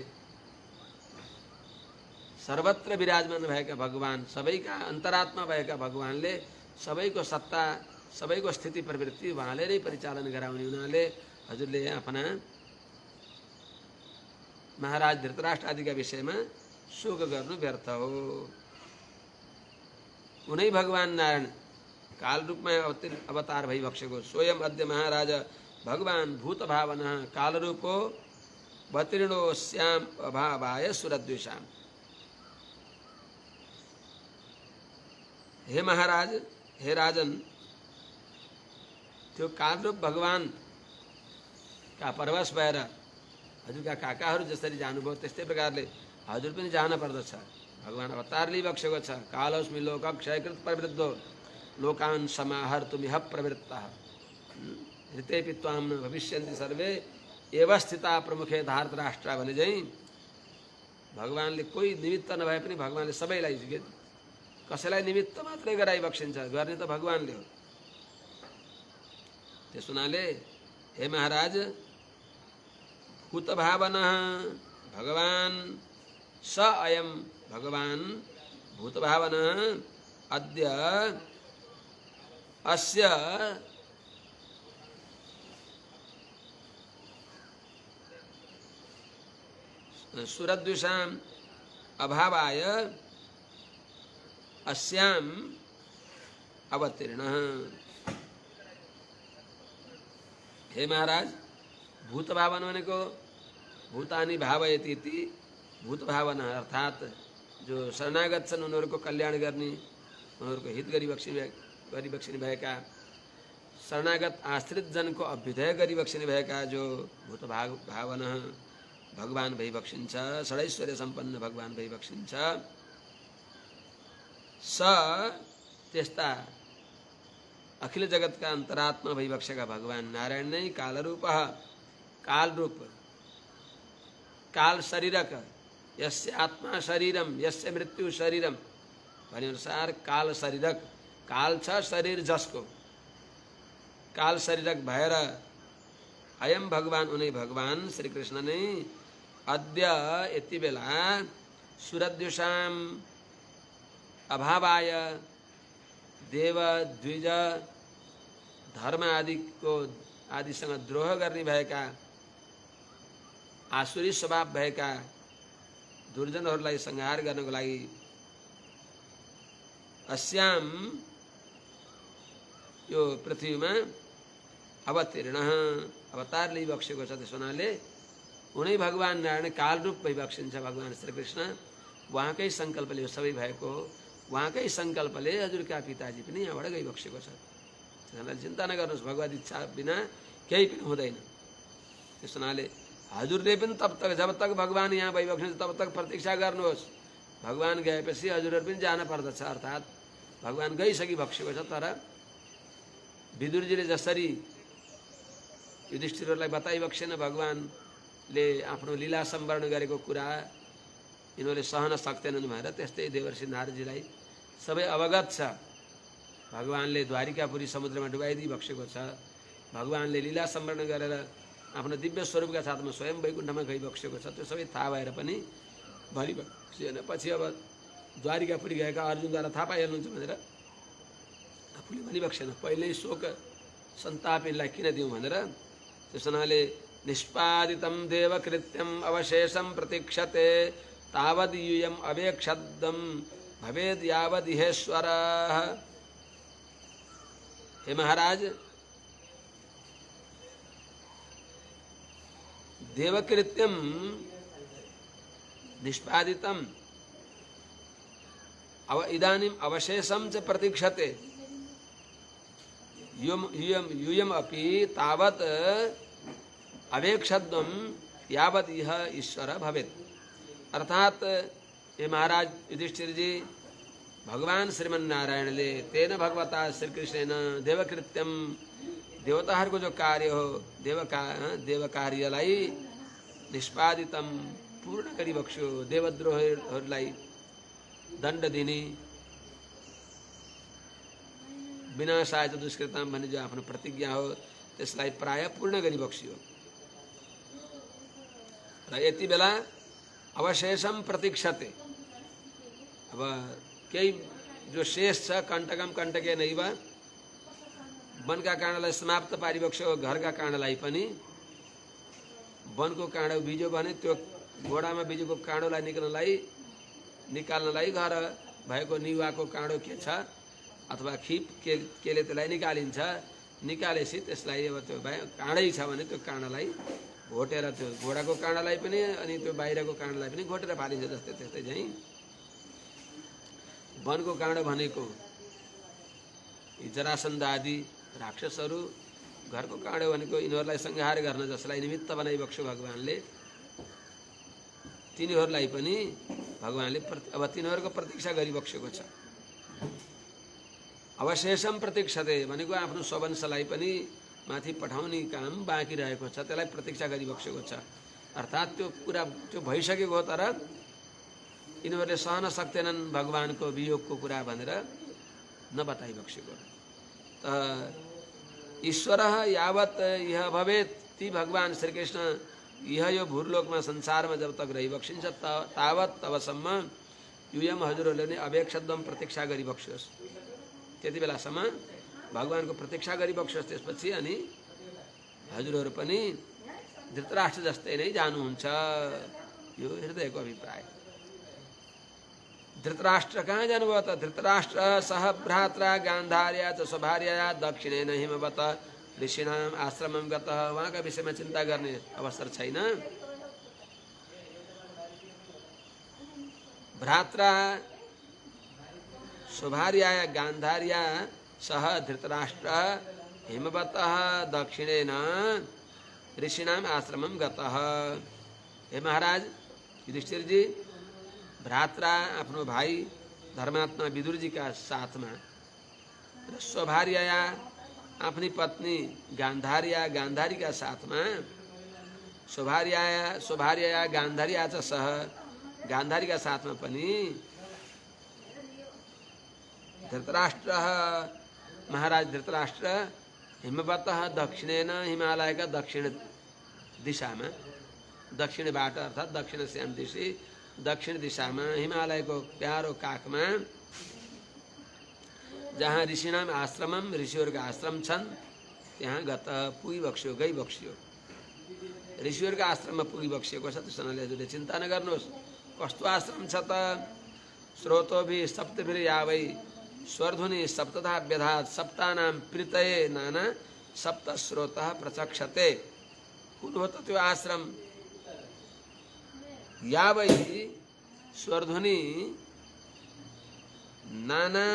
सर्वत्र विराजमान भएका भगवान, सबैका अन्तरात्मा भएका भगवानले सबैको सत्ता, सबैको स्थिति प्रवृत्ति उहाँले नै परिचालन गराउने हुनाले हजुरले आफ्ना महाराज धृतराष्ट्र आदिका विषयमा शोक गर्नु व्यर्थ हो। उनै भगवान नारायण काल रूपमा अवतार भइबक्सेको स्वयं अद्य महाराज भगवान भूत भावना काल रूपो वतीर्णो श्याम अभावाय सुरद्वेषाम। हे महाराज, हे राजन, त्यो कालरूप भगवान का परवश भएर हजुरका काकाहरू जसरी जानुभयो त्यस्तै प्रकारले हजुर पनि जान पर्दछ। भगवान अवतार लिइबक्सेको छ। कालोस्मि लोक क्षयकृत प्रवृद्धो लोकान् समाहर्तुमिह प्रवृत्तः ऋतेपि त्वां न भविष्यन्ति सर्वे एव स्थिता प्रमुखे धार्तराष्ट्र भने झैं भगवानले कोही निमित्त नभए पनि भगवानले सबैलाई, कसैलाई निमित्त मात्रै गराइबक्सिन्छ, गर्ने त भगवानले हो। त्यस हुनाले हे महाराज, भूत भावना भगवान स अयम भगवान भूत भावना अद्य अस्य सुरद्वेषाम अभावाय अस्याम अवतीर्णः। हे महाराज, भूत भावना भनेको भूतानि भावयति इति भूत भावना, अर्थात जो शरणागत छन् उनीहरूको कल्याण गर्ने, उनीहरूको हित गरिबक्सिने भएका, शरणागत आश्रित जनको अभ्युदय गरिबक्सिने भएका जो भूत भावना भगवान भइबक्सिन्छ, षडैश्वर्य सम्पन्न भगवान भइबक्सिन्छ। स त्यस्ता अखिल जगतका अन्तरात्मा भइबक्सेका भगवान नारायण नै कालरूप, कालरूप, काल शरीरक, यस्य आत्मा शरीरम यस्य मृत्यु शरीरम भने अनुसार काल शरीरक, काल छ शरीर जसको, काल शरीरक भएर अयम भगवान उनै भगवान श्री कृष्ण नै अद्य यति बेला सुरद्युषाम अभावाय देव द्विज धर्म आदिको आदिसँग द्रोह गर्ने भएका आसुरी स्वभाव भएका दुर्जनहरूलाई संहार गर्नको लागि अस्याम यो पृथ्वीमा अवतीर्ण अवतार लिइबक्सेको छ। त्यसो हुनाले उनै भगवान नारायण कालरूप भइबक्सिन्छ भगवान श्रीकृष्ण। उहाँकै सङ्कल्पले यो सबै भएको हो। उहाँकै सङ्कल्पले हजुरका पिताजी पनि यहाँबाट गइबक्सेको छ। त्यसैले चिन्ता नगर्नुहोस्, भगवत इच्छा बिना केही पनि हुँदैन। त्यस हुनाले हजुरले पनि तब तक जब तक भगवान यहाँ भइबक्सिन्छ तब तक प्रतीक्षा गर्नुहोस्। भगवान गएपछि हजुरहरू पनि जान पर्दछ, अर्थात् भगवान गइसकिबक्सेको छ। तर विदुरजीले जसरी युधिष्ठिरहरूलाई बताइबक्सेन भगवानले आफ्नो लीला सम्वर्ण गरेको कुरा यिनीहरूले सहन सक्दैनन् भनेर, त्यस्तै देवर्षि नारदजीलाई सबै अवगत छ। भगवानले द्वारिकापुरी समुद्रमा डुबाइदिइबक्सेको छ। भगवानले लीला सम्वर्ण गरेर आफ्नो दिव्य स्वरूपका साथमा स्वयं वैकुण्ठमा गइबक्सेको छ। त्यो सबै थाहा भएर पनि भनिबक्सेन। पछि अब द्वारिकापुरी गएका अर्जुनद्वारा थाहा पाइहाल्नुहुन्छ भनेर आफूले भनिबक्सेन। पहिल्यै शोक सन्ताप यिनलाई किन दिउँ भनेर। त्यस हुनाले निष्पादितं देवकृत्यम अवशेषं प्रतीक्षते तावद् यूयम् अवेक्षद्दं भवेद् यावद् इहेश्वरः। हे महाराज, देवकृत्यम निष्पादितम इदानीम अवशेषं च प्रतीक्षते यूयम् अपि तावत् अवेक्षद्वं यावत् इह ईश्वर भवेत्। अर्थात ये महाराज युधिष्ठिर जी, भगवान श्रीमन नारायणले तेन भगवता श्रीकृष्णेन देवकृत्यम देवताहरूको जो कार्य हो देव कार्यलाई निष्पादितम पूर्ण गरिबक्स्यो, देवद्रोहहरूलाई दण्ड दिने, विनाशाय च दुष्कृताम भन्ने जो आफ्नो प्रतिज्ञा हो त्यसलाई प्राय पूर्ण गरिबक्स्यो। र यति बेला अवशेषम प्रतीक्षते, अब केही जो शेष छ कण्टकम कण्टके नैव, वनका काँडालाई समाप्त पारिबक्स्यो। घरका काँडालाई पनि वनको काँडो बिज्यो भने त्यो घोडामा बिजेको काँडोलाई निकाल्नलाई घर भएको निवाको काँडो के छ अथवा खिप केले त्यसलाई निकालिन्छ। निकालेपछि त्यसलाई अब त्यो काँडै छ भने त्यो काँडालाई घोटेर, त्यो घोडाको काँडालाई पनि अनि त्यो बाहिरको काँडालाई पनि घोटेर फालिन्छ। जस्तै त्यस्तै चाहिँ वनको काँडो भनेको जरासन्ध आदि राक्षसहरू, घरको काँडो भनेको यिनीहरूलाई संहार गर्न जसलाई निमित्त बनाइबक्स्यो भगवानले, तिनीहरूलाई पनि भगवानले अब तिनीहरूको प्रतीक्षा गरिबक्सेको छ। अवशेषम प्रतीक्षते भनेको आफ्नो स्ववंशलाई पनि माथि पठाउने काम बाँकी रहेको छ, त्यसलाई प्रतीक्षा गरिबक्सेको छ। अर्थात् त्यो कुरा त्यो भइसकेको हो, तर यिनीहरूले सहन सक्दैनन् भगवानको वियोगको कुरा भनेर नबताइबक्सेको। त ईश्वरः यावत् यह भवेत्, ती भगवान श्रीकृष्ण यह यो भूलोकमा संसारमा जब तक रहिबक्सिन्छ तावत् तबसम्म यूयम हजुरहरूले नै अवेक्षद्वम प्रतीक्षा गरिबक्स्योस्। त्यति बेलासम्म भगवानको प्रतीक्षा गरिबक्स्योस्। त्यसपछि अनि हजुरहरू पनि धृतराष्ट्र जस्तै नै जानुहुन्छ। यो हृदयको अभिप्राय। धृतराष्ट्र कहाँ जानुभयो त? धृतराष्ट्र सह भ्रात्रा गान्धार्या च स्वभार्या दक्षिणेन हिमवत ऋषिणाम आश्रमम गतः। उहाँका विषयमा चिन्ता गर्ने अवसर छैन। भ्रात्रा स्वभार्या गान्धार्या सह धृतराष्ट्र हिमवतः दक्षिणेन ऋषिणाम आश्रमम गतः। हे महाराज युधिष्ठिर जी, भ्रात्रा आफ्नो भाइ धर्मात्मा विदुर जी का साथमा र स्वभार्या आफ्नी पत्नी गान्धारी का साथमा स्वभार्या गान्धार्या च सह गान्धारी का साथमा पनि धृतराष्ट्र महाराज धृतराष्ट्र हिमवतः दक्षिणेन हिमालय का दक्षिण दिशा में दक्षिण बाट अर्थात दक्षिण श्याम दिशी दक्षिण दिशा में हिमालय को प्यारो काख में जहाँ ऋषिनाम आश्रमम ऋषियों का आश्रम छन् त्यहाँ गत पुगी बक्स्यो गई बक्स्यो ऋषियों का आश्रम में पुगी बक्सिएको छ। त्यसैले हजुरले चिन्ता नगर्नुहोस्। कस्तो आश्रम छ त? स्रोतो भी सप्तभिर यावै स्वरध्वनि सप्तधा व्यधात सप्तानाम प्रीतये नाना सप्त स्रोतः प्रचक्षते। कुन हो त त्यो आश्रम? यावै स्वरध्वनि नाना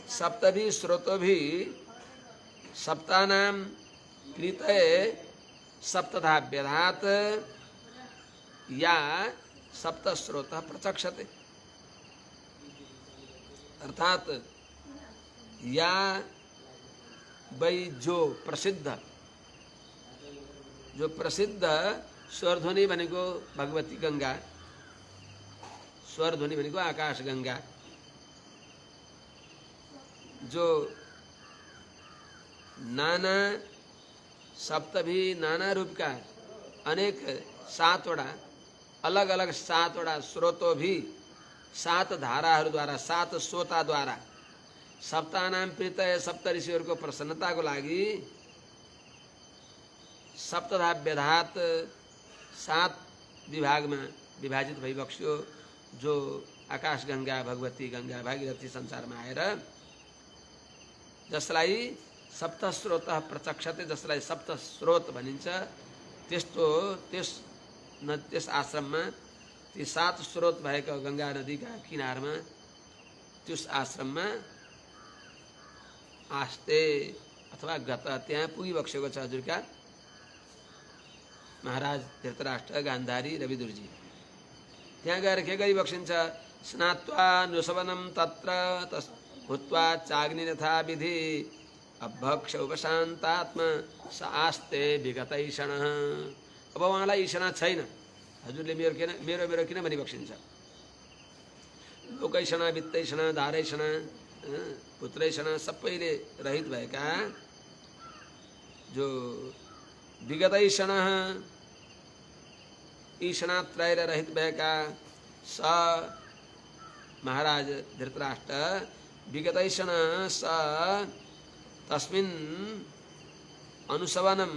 सप्तभी स्रोतो भी सप्तानाम प्रीतये सप्तधा व्यधात या सप्त स्रोत प्रचक्षते। अर्थात या वै जो प्रसिद्ध स्वरध्वनि भनेको भगवती गंगा, स्वरध्वनि भनेको आकाश गंगा, जो नाना सप्तभी नाना रूप का अनेक सातवटा अलग अलग सातवटा स्रोतों भी सात धाराहरू द्वारा सात सोता द्वारा सप्तानाम प्रीतय सप्त ऋषिहरूको प्रसन्नताको लागि सप्तधा व्यधात सात विभागमा विभाजित भई बक्स्यो। जो आकाश गंगा भगवती गंगा भागीरथी संसारमा आएर जसलाई सप्त स्रोत प्रचक्षते, जसलाई सप्त स्रोत भनिन्छ, त्यस आश्रममा ती सात स्रोत भएका गंगा नदीका किनारमा त्यस आश्रममा आस्ते अथवा गत त्यहाँ पुगिबक्सेको छ हजुरका महाराज धृतराष्ट्र गान्धारी र विदुरजी। त्यहाँ गएर के गरिबक्सिन्छ? स्नात्वा नुसवनम तत्र हुत्वा चाग्नि यथा विधि अभक्ष उपशान्तात्मा स आस्ते विगतैषण। अब उहाँलाई ईषणा छैन। हजुरले मेरो किन भनिबक्सिन्छ? लोकैषणा वित्तैषणा धारैषणा पुत्रैषणा सबैले रहित भएका जो विगतैषण ईषणात्रयले रहित भएका स महाराज धृतराष्ट्र विगतैषण स तस्मिन् अनुसवनं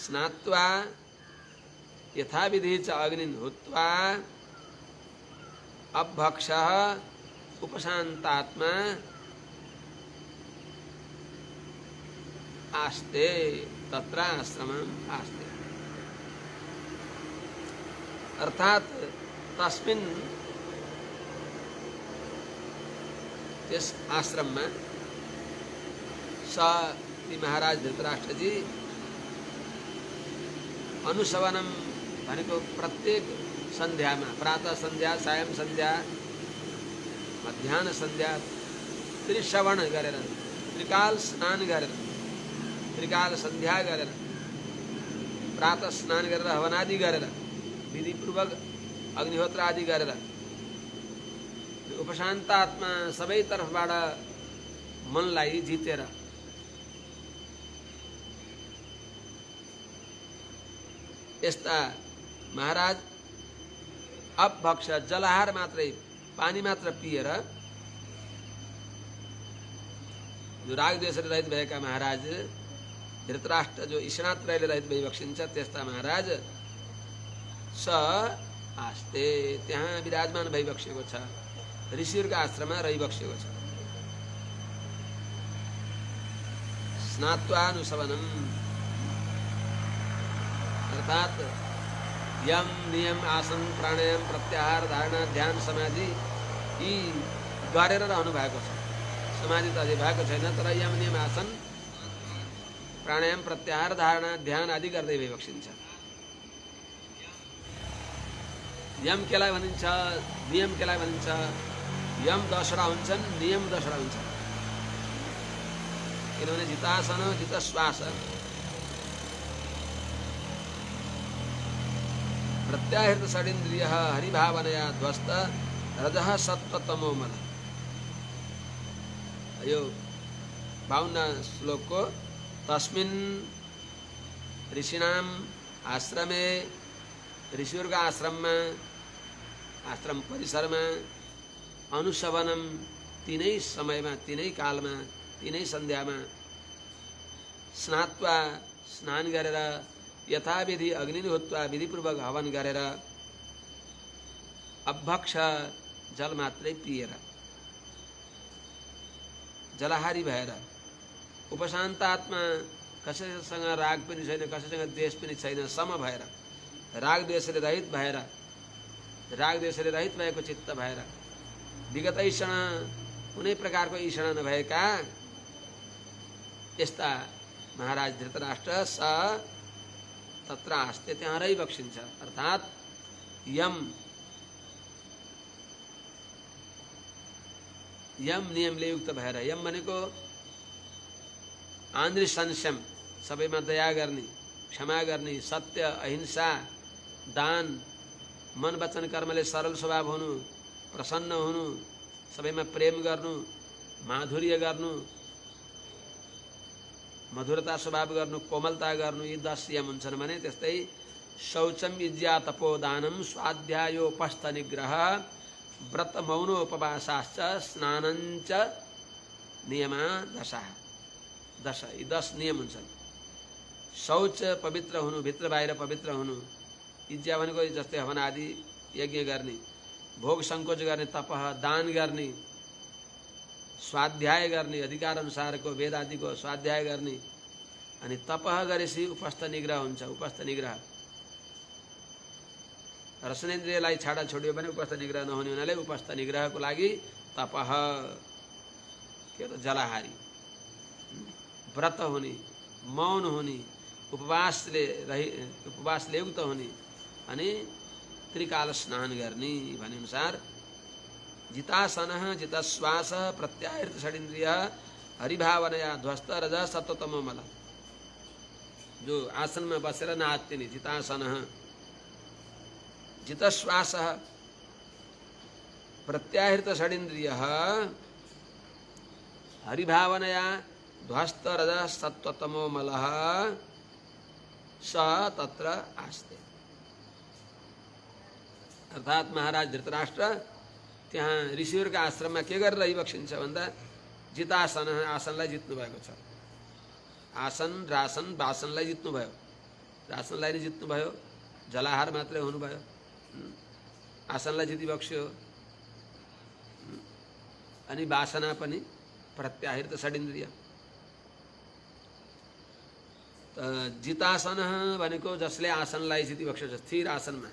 स्नात्वा यथाविधि च अग्निं हुत्वा अभक्षः उपशान्तात्मा आस्ते तत्र आश्रमम् आस्ते। अर्थात तस्मिन् त्यस आश्रममा ती महाराज धृतराष्ट्र जी अनुसवनम भनेको प्रत्येक संध्यामा प्रातः संध्या सायं संध्या मध्याह्न संध्या त्रिश्रवण गरेर त्रिकाल स्नान गरेर त्रिकाल संध्या गरेर प्रातः स्नान गरेर हवनादि गरेर विधिपूर्वक अग्निहोत्र आदि गरेर उपशान्त आत्मा सबै तर्फबाट मनलाई जितेर यस्ता महाराज अपभक्ष जलहार मात्रै पानी मात्र पिएर जो राग द्वेषले रहित भएका महाराज धृतराष्ट्र जो ईषणात्रयले रहित भई बक्सिन्छ त्यस्ता महाराज स आस्ते त्यहाँ विराजमान भई बक्सेको छ। ऋषिहरूका आश्रममा रही बक्सेको छ। स्नात्वानुसवनम अर्थात यम नियम आसन प्राणायाम प्रत्याहार धारणा ध्यान समाधि यी गरेर रहनु भएको छ। समाधि त अझै भएको छैन, तर यम नियम आसन प्राणायाम प्रत्याहार धारणा ध्यान आदि गर्दै विवक्षिन्छ। यम केलाई भनिन्छ, नियम केलाई भनिन्छ? यम 10वटा हुन्छन्, नियम 10वटा हुन्छ। किनभने जितासन जितश्वास प्रत्याहृत षडिन्द्रिय हरिभावनया ध्वस्त रजः सत्व तमो मल। यो 52 श्लोकको तस्मिन् ऋषिणाम आश्रमे, ऋषिहरूका आश्रममा, आश्रम परिसरमा अनुशवनम, तीनै समयमा, तीनै कालमा, तीनै सन्ध्यामा स्नात्वा, स्नान गरेर, यथाविधि अग्निहोत्वा, विधिपूर्वक हवन गरेर, अभक्ष जल मात्रै पिएर, जलहारी भएर, उपशान्तात्मा, कसैसँग राग पनि छैन, कसैसँग द्वेष पनि छैन, सम भएर, राग द्वेषले रहित भएर, राग द्वेषले रहित भएको चित्त भएर, विगत ईषण, कुनै प्रकारको ईषण नभएका यस्ता महाराज धृतराष्ट्र स तत्र आस्ते, त्यहाँ रही बक्सिन्छ। अर्थात् यम नियमले युक्त भएर, यम भनेको आन्द्री संशम, सबैमा दया गर्ने, क्षमा गर्ने, सत्य, अहिंसा, दान, मन वचन कर्मले सरल स्वभाव हुनु, प्रसन्न हुनु, सबैमा प्रेम गर्नु, माधुर्य गर्नु, मधुरता स्वभाव गर्नु, कोमलता गर्नु, यी 10 यम हुन्छन् भने त्यस्तै शौचम विद्या तपोदानम स्वाध्यायोपस्थ निग्रह व्रत मौनोपवासाश्च स्नानञ्च नियमा 10 यी 10 नियम हुन्छन्। शौच पवित्र हुनु, भित्र बाहिर पवित्र हुनु, इज्या भनेको जस्तै हवन आदि यज्ञ गर्ने, भोग संकोच गर्ने, तपह दान गर्ने, स्वाध्याय गर्ने, अधिकार अनुसारको वेद आदिको स्वाध्याय गर्ने, अनि तपह गरेपछि उपस्थ निग्रह हुन्छ। उपस्थ निग्रह रसनेन्द्रियलाई छाडा छोडियो भने उपस्थ निग्रह नहुने हुनाले उपस्थ निग्रहको लागि तपह, के हो, जलाहारी, व्रत हुने, मौन हुने, उपवासले युक्त हुने, अनि त्रिकाल स्नान गर्ने भने अनुसार जितासन जितश्वास प्रत्याहृत षडिन्द्रिय हरिभावनया ध्वस्त रज सत्वतमो मल। जो आसन में बसेर नात्तिने जितासन, जितश्वास प्रत्याहृत षडिन्द्रिय हरिभावनया ध्वस्त रज सत्वतमो मल स तत्र आस्ते। अर्थात् महाराज धृतराष्ट्र त्यहाँ ऋषिहरूका आश्रममा के गरेर रहिबक्सिन्छ भन्दा जितासन, आसनलाई जित्नु भएको छ। आसन रासन वासनलाई जित्नुभयो, रासनलाई नै जित्नुभयो, जलाहार मात्रै हुनुभयो, आसनलाई जितिबक्स्यो, अनि वासना पनि प्रत्याहृत षडिन्द्रिय। जितासन भनेको जसले आसनलाई जितिबक्स्यो, स्थिर आसनमा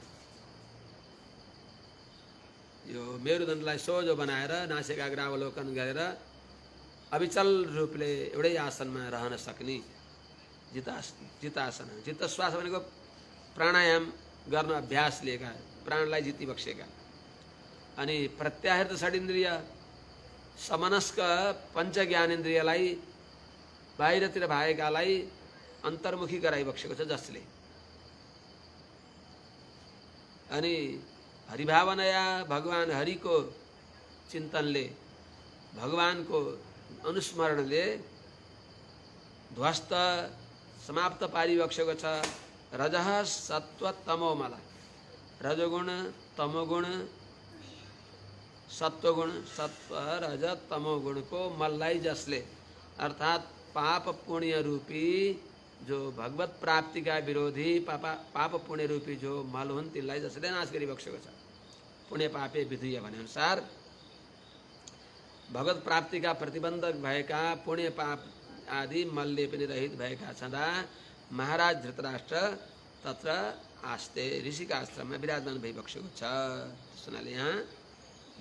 यो मेरुदण्डलाई सोझो बनाएर नासिकाग्रावलोकन गरेर अविचल रूपले एउटै आसनमा रहन सक्ने जितासन। जितश्वास भनेको प्राणायाम गर्न अभ्यास लिएका, प्राणलाई जितिबक्सेका। अनि प्रत्याहृत षडिन्द्रिय समनस्क पञ्च ज्ञानेन्द्रियलाई बाहिरतिर भएकालाई अन्तर्मुखी गराइबक्सेको छ जसले। अनि हरिभावनया, भगवान हरिको चिन्तनले, भगवानको अनुस्मरणले ध्वस्त समाप्त पारिबक्सेको छ रजः सत्व तमोमल। रजोगुण, तमोगुण, सत्वगुण, सत्व रज तमोगुणको मललाई जसले, अर्थात् पाप पुण्य रूपी जो भगवत प्राप्ति का विरोधी पाप पुण्य रूपी जो मल हुन् तिनलाई जसले नाश गरिबक्सेको छ। पुण्य पापे विधुय भने अनुसार भगवत प्राप्ति का प्रतिबन्धक भएका पुण्य पाप आदि मलले पनि रहित भएका छँदा महाराज धृतराष्ट्र तत्र आस्ते, ऋषिका आश्रममा विराजमान भइबक्सेको छ। त्यसैले यहाँ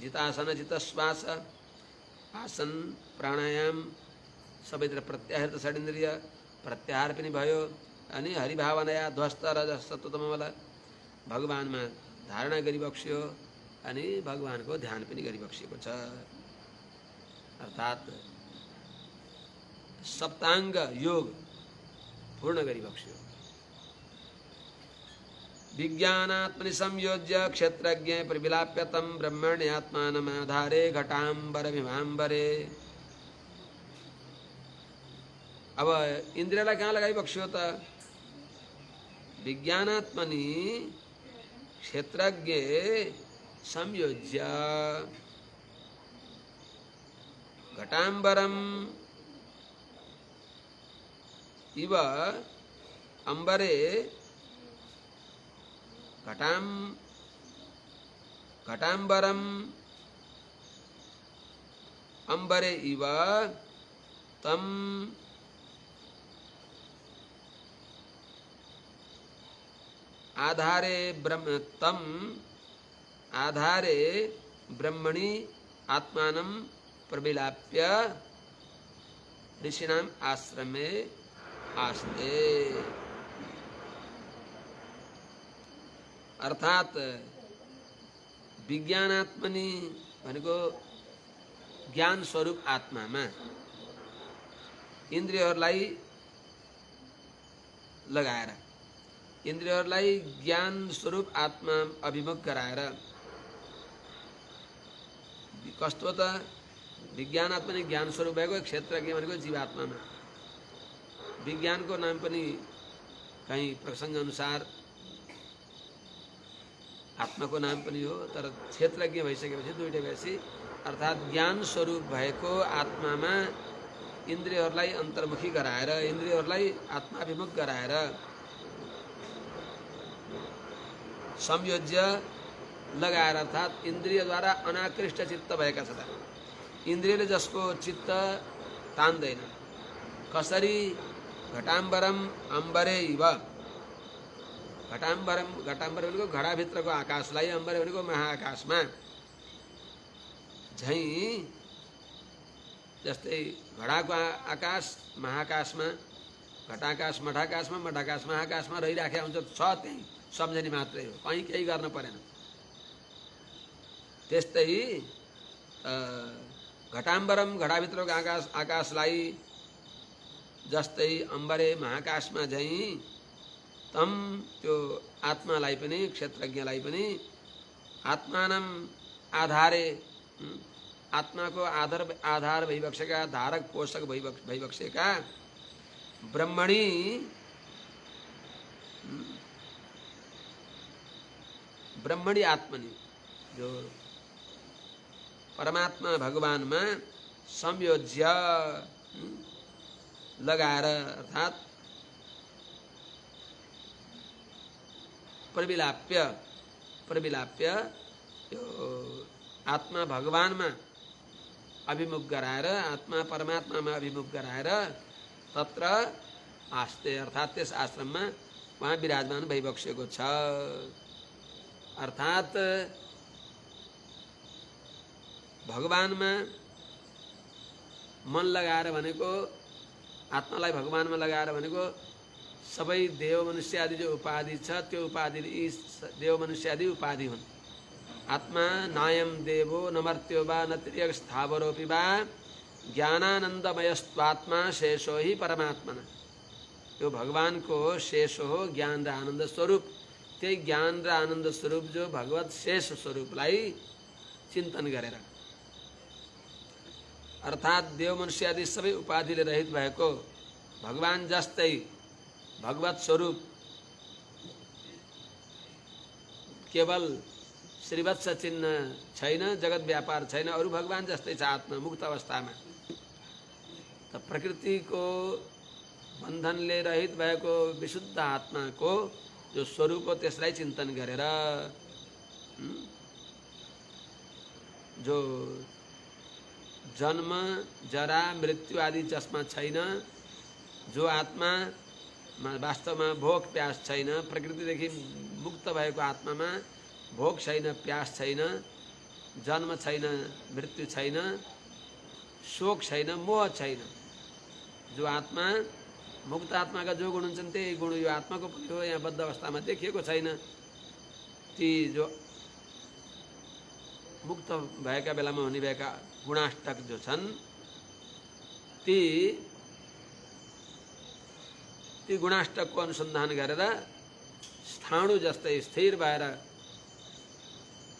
जितासन जितश्वास आसन प्राणायाम सबैतिर प्रत्याहार षडिन्द्रिय प्रत्याहार पनि भयो अनि हरिभावनाया ध्वस्त रजस सत्वतमवाला भगवानमा धारणा गरिबक्स्यो अनि भगवानको ध्यान पनि गरिबक्सिएको छ। अर्थात् सप्ताङ्ग योग पूर्ण गरिबक्स्यो। विज्ञानात्मनि संयोज्य क्षेत्रज्ञ परिविलाप्य तं ब्रह्मण्यात्मानमाधारे घटाम्बरमिमाम्बरे। अब इन्द्रियलाई कहाँ लगाइबक्स्यो त? विज्ञानात्मनि क्षेत्रज्ञ संयोज्य घटाम्बरम इव अंबरे घटाम्बरम अंबरे इव तम आधारे ब्रह्मणि आत्मानं प्रविलाप्य ऋषिणाम आश्रमे आस्ते। अर्थात विज्ञानात्मनि भनेको ज्ञान स्वरूप आत्मामा इन्द्रियहरूलाई लगाएर इन्द्रियहरूलाई ज्ञान स्वरूप आत्मा अभिमुख गराएर कस्तो त विज्ञानात्मनि ज्ञान स्वरूप भएको क्षेत्रज्ञ भनेको जीवात्मामा। विज्ञानको नाम पनि कहीं प्रसंग अनुसार आत्माको नाम पनि हो, तर क्षेत्रज्ञ भइसकेपछि दुईटै भएपछि अर्थात् ज्ञान स्वरूप भएको आत्मामा इन्द्रियहरूलाई अन्तर्मुखी गराएर इन्द्रियहरूलाई आत्माभिमुख गराएर संयोज्य लगाएर अर्थात् इन्द्रियद्वारा अनाकृष्ट चित्त भएका छन्। इन्द्रियले जसको चित्त तान्दैन, कसरी घटाम्बरम अम्बरे इव। घटाम्बर भनेको घडाभित्रको आकाशलाई, अम्बरे भनेको महाआकाशमा झैं जस्तै घडाको आकाश महाकाशमा, घटाकाश मठाकाशमा, मठाकाश महाकाशमा रहिराखेका हुन्छ। छ त्यही सम्झने मात्रै हो, कहीँ केही गर्न परेन। त्यस्तै घटाम्बरम घडाभित्रको आकाशलाई जस्तै अम्बरे महाकाशमा झैं तम त्यो आत्मालाई पनि क्षेत्रज्ञलाई पनि आत्मानम आधारे आत्माको आधार भइबक्सेका धारक पोषक भइबक्सेका ब्रह्मणी ब्रह्मणी आत्मनि जो परमात्मा भगवानमा संयोज्य लगाएर अर्थात् प्रविलाप्य यो आत्मा भगवानमा अभिमुख गराएर आत्मा परमात्मामा अभिमुख गराएर तत्र आस्ते अर्थात् त्यस आश्रममा वहाँ विराजमान भइबक्सेको छ। अर्थात् भगवानमा मन लगाएर भनेको आत्मालाई भगवानमा लगाएर भनेको सबै देव मनुष्य आदि जो उपाधि छ त्यो उपाधि यी देव मनुष्य आदि उपाधि हुन्। आत्मा नायम देवो नमर्त्यो वा न त्रियग स्थावरोपि वा ज्ञानानन्दमयस्त्वात्मा शेषो ही परमात्मना। यो भगवानको शेष हो ज्ञान र आनन्द स्वरूप। त्यही ज्ञान र आनन्द स्वरूप जो भगवत शेष स्वरूपलाई चिन्तन गरेर अर्थात् देव मनुष्य आदि सबै उपाधिले रहित भएको भगवान जस्तै भगवत स्वरूप केवल श्रीवत्स चिन्ह छैन, जगत व्यापार छैन, अरू भगवान जस्तै छ आत्मा मुक्त अवस्थामा। त प्रकृतिको बन्धनले रहित भएको विशुद्ध आत्माको जो स्वरूप हो त्यसलाई चिन्तन गरेर जो जन्म जरा मृत्यु आदि जसमा छैन, जो आत्मा वास्तवमा भोग प्यास छैन, प्रकृतिदेखि मुक्त भएको आत्मामा भोग छैन, प्यास छैन, जन्म छैन, मृत्यु छैन, शोक छैन, मोह छैन। जो आत्मा मुक्त आत्माका जो गुण हुन्छन् त्यही गुण यो आत्माको पनि हो। यहाँ बद्ध अवस्थामा देखिएको छैन। ती जो मुक्त भएका बेलामा हुने भएका गुणाष्टक जो छन् ती गुणाष्टकको अनुसन्धान गरेर स्थाणु जस्तै स्थिर भएर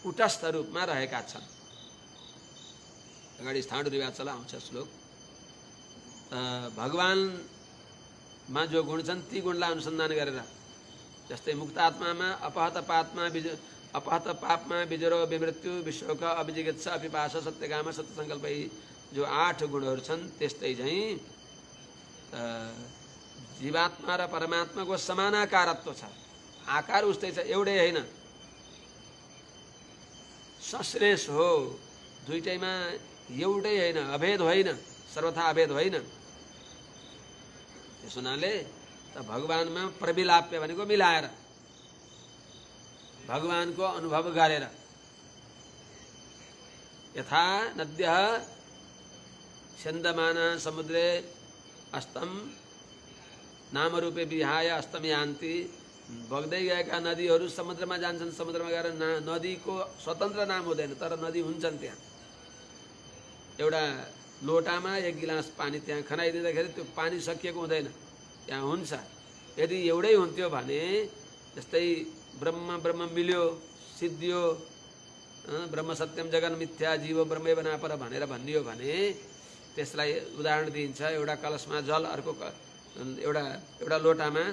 कुटस्थ रूपमा रहेका छन्। अगाडि स्थाणु रिवाचल आउँछ श्लोक। भगवानमा जो गुण छन् ती गुणलाई अनुसन्धान गरेर, जस्तै मुक्त आत्मामा अपहत पापमा बिजरो विमृत्यु विशोक अभिजिगित्सा अपिपासा सत्यकाम सत्यसङ्कल्प जो 8 गुणहरू छन् त्यस्तै चाहिँ जीवात्मा र परमात्माको समानाकारत्व छ। आकार उस्तै छ, एउटै होइन, सश्रेष हो। दुईटैमा एउटै होइन, अभेद होइन, सर्वथा अभेद होइन। त्यस हुनाले त भगवानमा प्रविलाप्य भनेको मिलाएर, भगवानको अनुभव गरेर, यथा नद्यः छन्दमाना समुद्रे अस्तम नामरूपे विहाय अस्तम यान्ति। बग्दै गएका नदीहरू समुद्रमा जान्छन्, समुद्रमा गएर नदीको स्वतन्त्र नाम हुँदैन, तर नदी हुन्छन्। त्यहाँ एउटा लोटामा 1 गिलास पानी त्यहाँ खनाइदिँदाखेरि त्यो पानी सकिएको हुँदैन, त्यहाँ हुन्छ। यदि एउटै हुन्थ्यो भने, जस्तै ब्रह्म मिल्यो, सिद्धियो, ब्रह्म सत्यम जगन मिथ्या जीव ब्रह्मैव नापर भनेर भनियो भने त्यसलाई उदाहरण दिइन्छ। एउटा कलशमा जल, अर्को एउटा लोटामा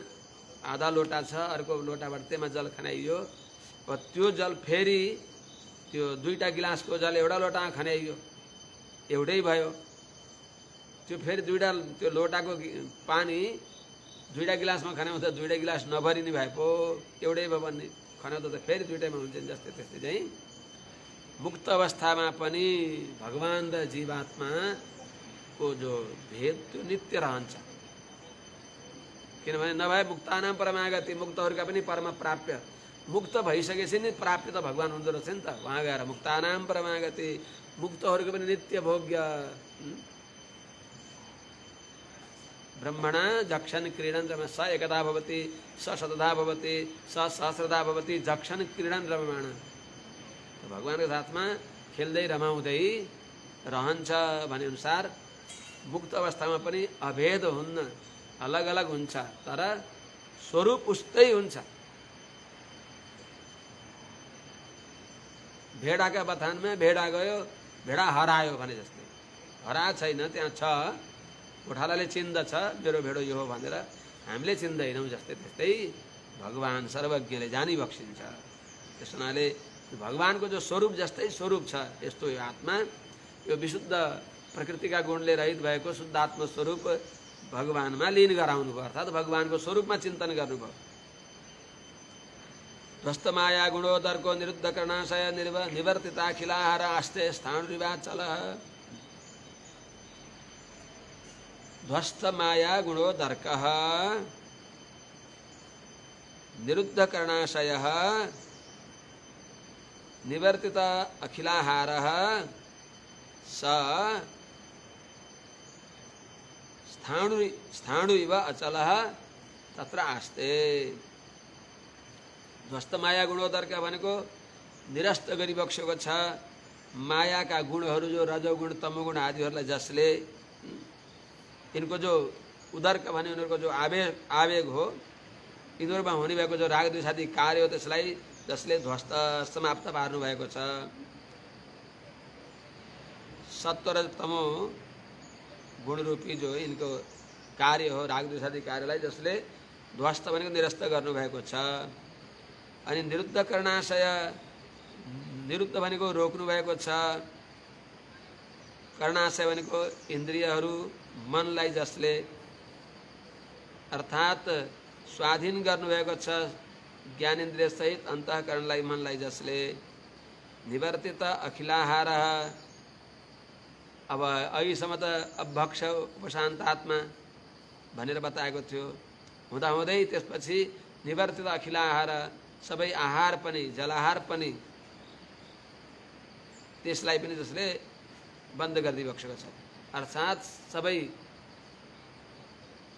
आधा लोटा छ, अर्को लोटाबाट त्यसमा जल खनाइयो। त्यो जल फेरि त्यो 2टा गिलासको जल एउटा लोटामा खनाइयो, एउटै भयो। त्यो फेरि त्यो लोटाको पानी 2टा गिलासमा खनाउँदा 2टा गिलास नभरिने भए पो एउटै भयो भन्ने, खनाउँदा त फेरि 2टैमा हुन्छन्। जस्तै त्यस्तै चाहिँ मुक्त अवस्थामा पनि भगवान र जीवात्माको जो भेद त्यो नित्य रहन्छ। किनभने नभए मुक्तानाम परमागति, मुक्तहरूका पनि परम प्राप्य, मुक्त भइसकेपछि नि प्राप्य त भगवान हुँदो रहेछ नि त। वहाँ गएर मुक्तानाम परमागति, मुक्तहरूको पनि नित्य भोग्य। ब्रह्मणा जक्षन क्रीडन रम स एकदा भवति स शतधा भवति स सहस्रधा भवति जक्षन क्रीडन रममाण। भगवानको साथमा खेल्दै रमाउँदै रहन्छ भने अनुसार मुक्त अवस्थामा पनि अभेद हुन्न, अलग अलग हुन्छ, तर स्वरूप उस्तै हुन्छ। भेडाका बथानमा भेडा गयो, भेडा हरायो भने जस्तै, हरा छैन, त्यहाँ छ, गोठालाले चिन्दछ मेरो भेडो यो हो भनेर, हामीले चिन्दैनौँ। जस्तै त्यस्तै भगवान सर्वज्ञले जानी बक्सिन्छ। त्यस हुनाले भगवानको जो स्वरूप जस्तै स्वरूप छ, यस्तो यो आत्मा, यो विशुद्ध प्रकृतिका गुणले रहित भएको शुद्ध आत्मस्वरूप भगवानमा लीन गराउनु भयो, अर्थात् भगवानको स्वरूपमा चिन्तन गर्नुभयो। ध्वस्तमाया गुणोदर्को निरुद्ध कर्णाशय निवर्तिताखिलाहार आस्ते स्थाणुरिवाचल। ध्वस्तमाया गुणोदर्कः निरुद्ध कर्णाशयः निवर्तित अखिलाहारः स स्थाणु इव अचलः तत्र आस्ते। ध्वस्त माया गुणोदर्क भनेको निरस्त गरिबक्सेको छ मायाका गुणहरू, जो रजोगुण तमोगुण आदिहरूलाई, जसले यिनको जो उदर्क भने उनीहरूको जो आवेग हो, यिनीहरूमा हुने भएको जो राग द्वेष आदि कार्य हो, त्यसलाई जसले ध्वस्त समाप्त पार्नु भएको छ। सत्व र तमो गुणरूपी जो यिनको कार्य हो, राग द्वेष आदि कार्यलाई जसले ध्वस्त भनेको निरस्त गर्नुभएको छ। अनि निरुद्ध कर्णाशय, निरुद्ध भनेको रोक्नु भएको छ। कर्णाशय भनेको इन्द्रियहरू, मनलाई जसले अर्थात् स्वाधीन गर्नुभएको छ, ज्ञानेन्द्रिय सहित अन्तःकरणलाई, मनलाई जसले निवर्तित अखिलाहार। अब अहिलेसम्म त अभक्ष उपशान्त आत्मा भनेर बताएको थियो, हुँदाहुँदै त्यसपछि निवर्तित अखिलाहार, सबै आहार पनि, जलाहार पनि, त्यसलाई पनि जसले बन्द गरिदिबक्सेको छ। अर्थात् सबै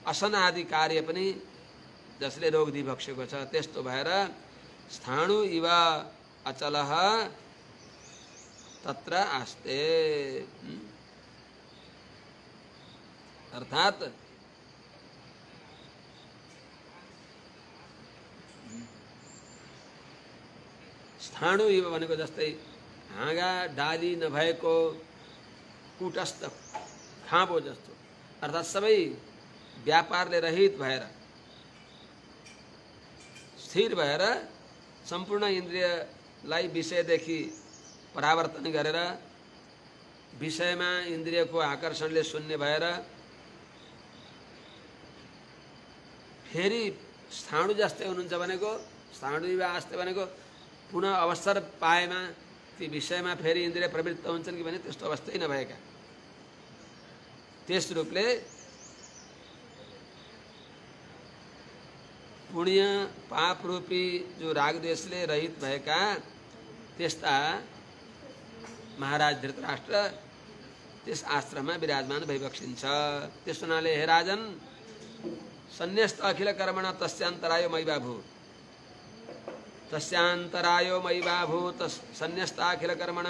असन आदि कार्य पनि जसले रोग दिइबक्सेको छ त्यस्तो भएर स्थाणु इव अचलः तत्र आस्ते। अर्थात् स्थाणु इव भनेको जस्तै हाँगा डाली नभएको कुटस्थ खाँबो जस्तो, अर्थात् सबै व्यापारले रहित भएर स्थिर भएर सम्पूर्ण इन्द्रियलाई विषयदेखि परावर्तन गरेर विषयमा इन्द्रियको आकर्षणले शून्य भएर फेरि स्थाणु जस्तै हुनुहुन्छ भनेको, स्थाणु इव आस्ते भनेको पुनः अवसर पाएमा ती विषयमा फेरि इन्द्रिय प्रवृत्त हुन्छन् कि भने त्यस्तो अवस्थै नभएका, त्यस रूपले पुण्य पाप रूपी जो रागद्वेषले रहित भएका त्यस्ता महाराज धृतराष्ट्र त्यस आश्रममा विराजमान भइबक्सिन्छ। त्यस हुनाले हे राजन, सन्न्यस्त अखिल कर्मण तस्यान्तरायो मयि भू, तस्यान्तरायो मयि भू सन्न्यस्त अखिल कर्मण।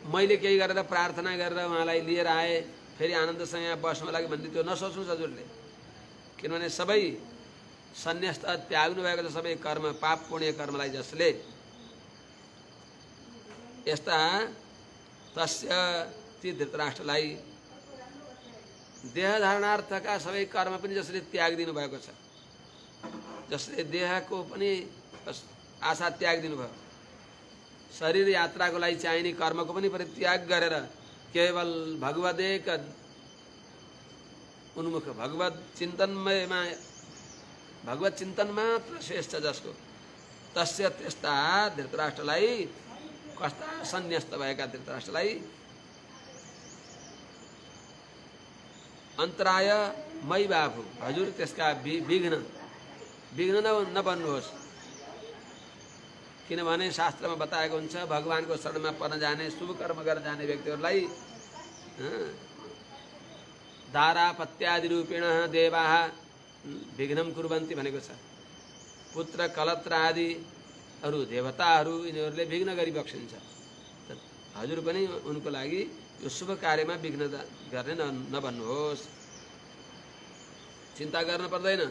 मैले केही गरेर प्रार्थना गरेर उहाँलाई लिएर आए, फेरि आनन्दसँग यहाँ बस्नु लागि भन्ने त्यो नसोच्नुहोस् हजुरले, किनभने सबै सन्न्यस्त त्याग्नु भएको छ सबै कर्म, पाप पुण्य कर्मलाई। जसले यस्ता तस्य ती धृतराष्ट्रलाई देह धारणार्थका सबै कर्म पनि जसले त्यागिदिनु भएको छ, जसले देहको पनि आशा त्यागिदिनु भयो, शरीर यात्राको लागि चाहिने कर्मको पनि परित्याग गरेर केवल भगवदेक उन्मुख भगवत चिन्तन मात्र शेष छ जसको, तस्य त्यस्ता धृतराष्ट्रलाई, कस्ता सन्न्यस्त भएका धृतराष्ट्रलाई अन्तराय मयि बाबु, हजुर त्यसका विघ्न नबन्नुहोस्। किनभने शास्त्रमा बताएको हुन्छ भगवानको शरणमा पर्न जाने, शुभ कर्म गर्न जाने व्यक्तिहरूलाई दारापत्यादि रूपेण देवाः विघ्नं कुर्वन्ति भनेको छ। पुत्र कलत्र आदि अरू देवताहरू यिनीहरूले विघ्न गरिबक्सिन्छ। हजुर पनि उनको लागि यो शुभ कार्यमा विघ्न गर्ने नबन्नुहोस्, चिन्ता गर्न पर्दैन।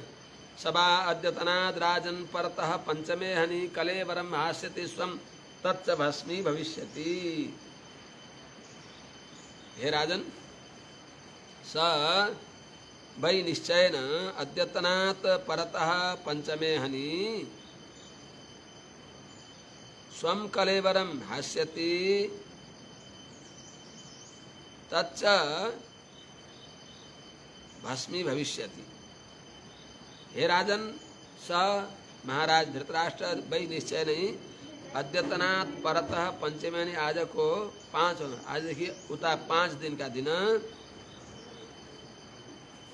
सभा अद्यतनाद् राजन् परतः पंचमे हनि कलेवरं हास्यति स्वं तच्च भस्मी भविष्यति। हे राजन, स वै निश्चयेन अद्यतनात् परतः पंचमे हनि स्वं कलेवरं हास्यति तच्च भस्मी भविष्यति। हे राजन, स महाराज धृतराष्ट्र वै निश्चय नहीं अद्यतनात् परतः पंचमे हनि, आज को 5, आज देखिए उता 5 दिन का दिन,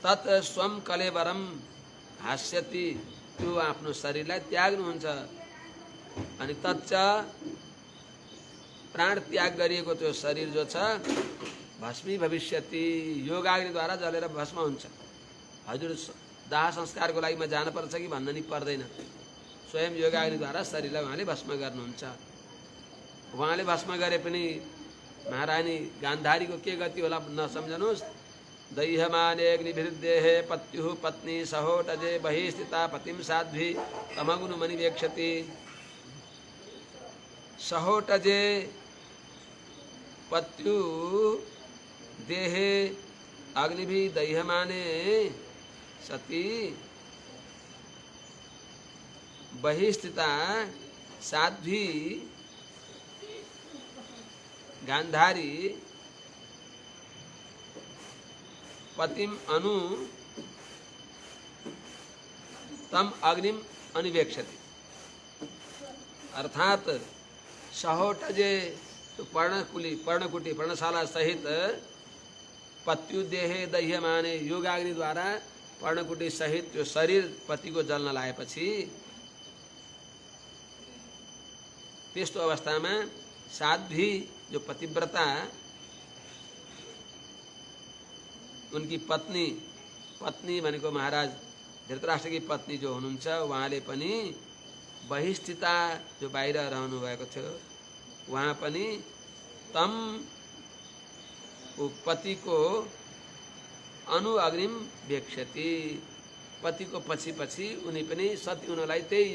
तत् स्वं कलेवरम हास्यति, त्यो आफ्नो शरीरलाई त्याग्नुहुन्छ। अनि तच्च प्राण त्याग गरिएको त्यो शरीर जो छ भस्मी भविष्यति, योगाग्निद्वारा जलेर भस्म हुन्छ। हजुर दाह संस्कारको लागि म जानुपर्छ कि भन्न नि पर्दैन, स्वयं योगाग्निद्वारा शरीरलाई उहाँले भस्म गर्नुहुन्छ। उहाँले भस्म गरे पनि महारानी गान्धारीको के गति होला नसम्झनुहोस्। दैहमानेऽग्निभिर्देहे पत्युः पत्नी सहोटजे बहिः स्थिता पतिं साध्वी तमग्नुमनिवेक्षति। सहोटजे पत्यु देहे अग्निभिः दैहमाने सती बहिः स्थिता साध्वी गांधारी पतिम अनु तम अग्निम अनिवेक्षति। अर्थात सहोटजे तो पर्णकुटी पर्णशाला सहित पत्युदेहे दह्यमाने योगाग्नि द्वारा पर्णकुटी सहित जो शरीर पति को जल्न लाएपछि त्यस्तो अवस्थामा साध्वी जो पतिव्रता उनकी पत्नी भनेको महाराज धृतराष्ट्र की पत्नी जो हुनुहुन्छ उहाँले पनि बहिस्थिता जो बाहिर रहनु भएको थियो उहाँ पनि तम पतिको अनु अग्निम वेक्षति पतिको पछि पछि उनी पनि सती हुनलाई त्यही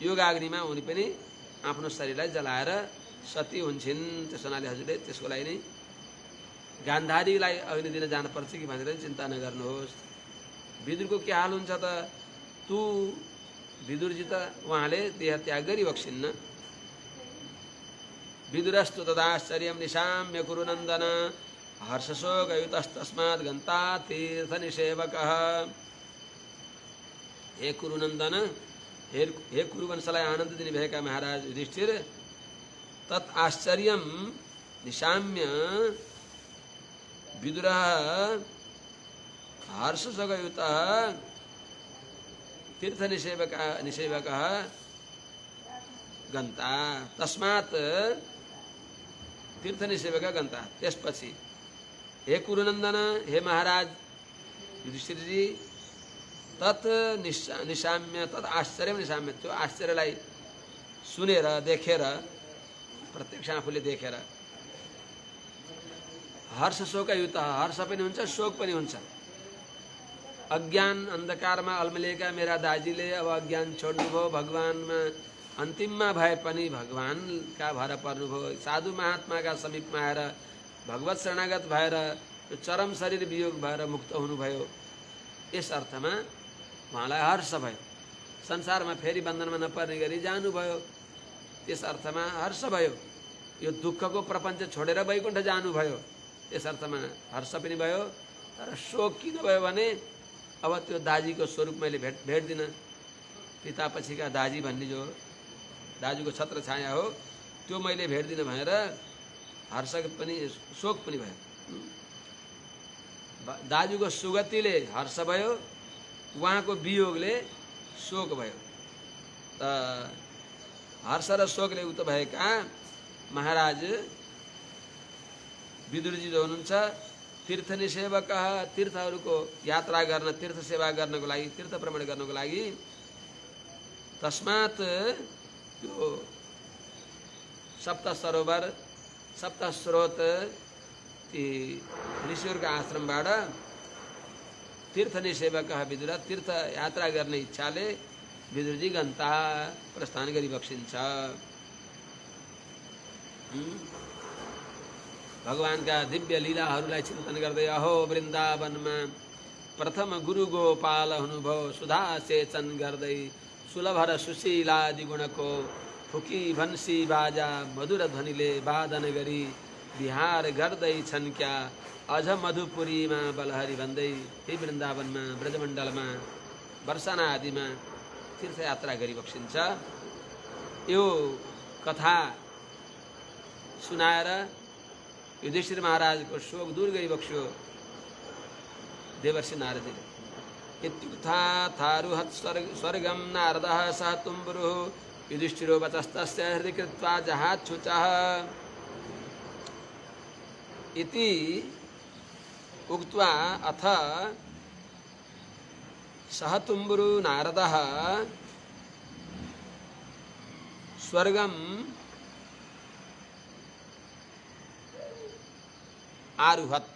योगाग्निमा उनी पनि आफ्नो शरीरलाई जलाएर सती हुन्छन्। त्यस हुनाले हजुरले त्यसको लागि नै गान्धारीलाई अग्नि दिन जानुपर्छ कि भनेर चिन्ता नगर्नुहोस्। विदुरको के हाल हुन्छ त? तू विदुरजी त उहाँले देह त्याग गरिबक्सिन्न। विदुरस्तु तदाश्चर्यं निशाम्य कुरुनन्दन हर्षशोकयुतस्तस्मात् गन्ता तीर्थनिसेवकः। हे कुरुनन्दन, हे कुरुवंशलाई आनन्द दिने भएका महाराज युधिष्ठिर, तत् आश्चर्यं निशाम्य विदुरः हर्षशोकयुतः तीर्थनिसेवकः गन्ता तस्मात् तीर्थनिसेवकः गन्ता। त्यसपछि हे कुरुनन्दन, हे महाराज युधिष्ठिर जी, तत् निशाम्य तत् आश्चर्य निशाम्य, त्यो आश्चर्यलाई सुनेर देखेर प्रत्यक्ष आफूले देखेर हर्ष शोकयुत, हर्ष पनि हुन्छ शोक पनि हुन्छ। अज्ञान अन्धकारमा अल्मलिएका मेरा दाजीले अब अज्ञान छोड्नुभयो, भगवानमा अन्तिममा भए पनि भगवानका भएर पर्नुभयो, साधु महात्माका समीपमा आएर भगवत शरणागत भएर यो चरम शरीर वियोग भएर मुक्त हुनुभयो। यस अर्थमा उहाँलाई हर्ष भयो। संसारमा फेरि बन्धनमा नपर्ने गरी जानुभयो, त्यस अर्थमा हर्ष भयो। यो दुःखको प्रपञ्च छोडेर वैकुण्ठ जानुभयो, त्यस अर्थमा हर्ष पनि भयो। तर शोक किन भयो भने अब त्यो दाजीको स्वरूप मैले भेट्दिन। पितापछिका दाजी भन्ने जो दाजुको छत्र छाया हो त्यो मैले भेट्दिन भनेर हर्ष पनि शोक पनि भयो। दाजुको सुगतिले हर्ष भयो, उहाँको वियोगले शोक भयो। त हर्ष र शोकले उक्त भएका महाराज विदुरजी जो हुनुहुन्छ तीर्थनिसेवक, तीर्थहरूको यात्रा गर्न, तीर्थ सेवा गर्नको लागि, तीर्थ भ्रमण गर्नको लागि तस्मात् त्यो सप्त सरोवर सप्त स्रोत ती ऋषिहरूको आश्रमबाट तीर्थनिसेवक विदुर तीर्थ यात्रा गर्ने इच्छाले विदुरजी गन्ता प्रस्थान गरिबक्सिन्छ। भगवानका दिव्य लीलाहरूलाई चिन्तन गर्दै अहो वृन्दावनमा प्रथम गुरु गोपाल हुनुभयो, सुधा सेचन गर्दै सुलभ र सुशीलादि गुणको फुकी भन्सी बाजा मधुर ध्वनिले वादन गरी बिहार गर्दै छन् क्या अझ मधुपुरीमा बलहरी भन्दै ती वृन्दावनमा ब्रजमण्डलमा वर्षना आदिमा तीर्थयात्रा गरिबक्सिन्छ। यो कथा सुनाएर युधिष्ठिर महाराजको शोक दूर गरिबक्स्यो देवर्षि नारदले। इत्युक्था थारुहत् स्वर्गं नारदः सह तुम्बुरुः युधिष्ठिरो वचस्तस्य हृदि कृत्वा जहाच्छुचः इति उक्त्वा अथ सह तुम्बुरु नारदः स्वर्गं आरुहत्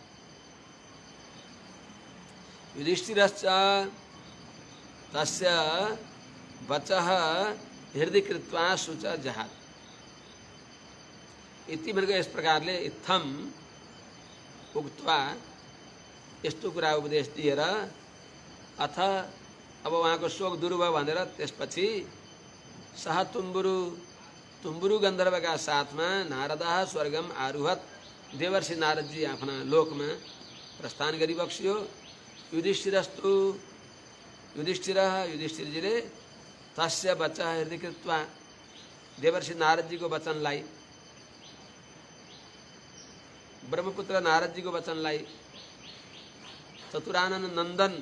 युधिष्ठिरश्च तस्य वचः हृदय कृत्वा शुच जहात्। इति भनेको यस प्रकारले इत्थम उक्त्वा यस्तो कुरा उपदेश दिएर अथ अब उहाँको शोक दूर भयो भनेर त्यसपछि सह तुम्बुरु गन्धर्वका साथमा नारदः स्वर्गम आरुहत्, देवर्षि नारदजी आफ्ना लोकमा प्रस्थान गरिबक्सियो। युधिष्ठिरजीले तस्य वचः हृदय कृत्वा देवर्षि नारदजीको वचनलाई, ब्रह्मपुत्र नारदजीको वचनलाई, चतुरानन नन्दन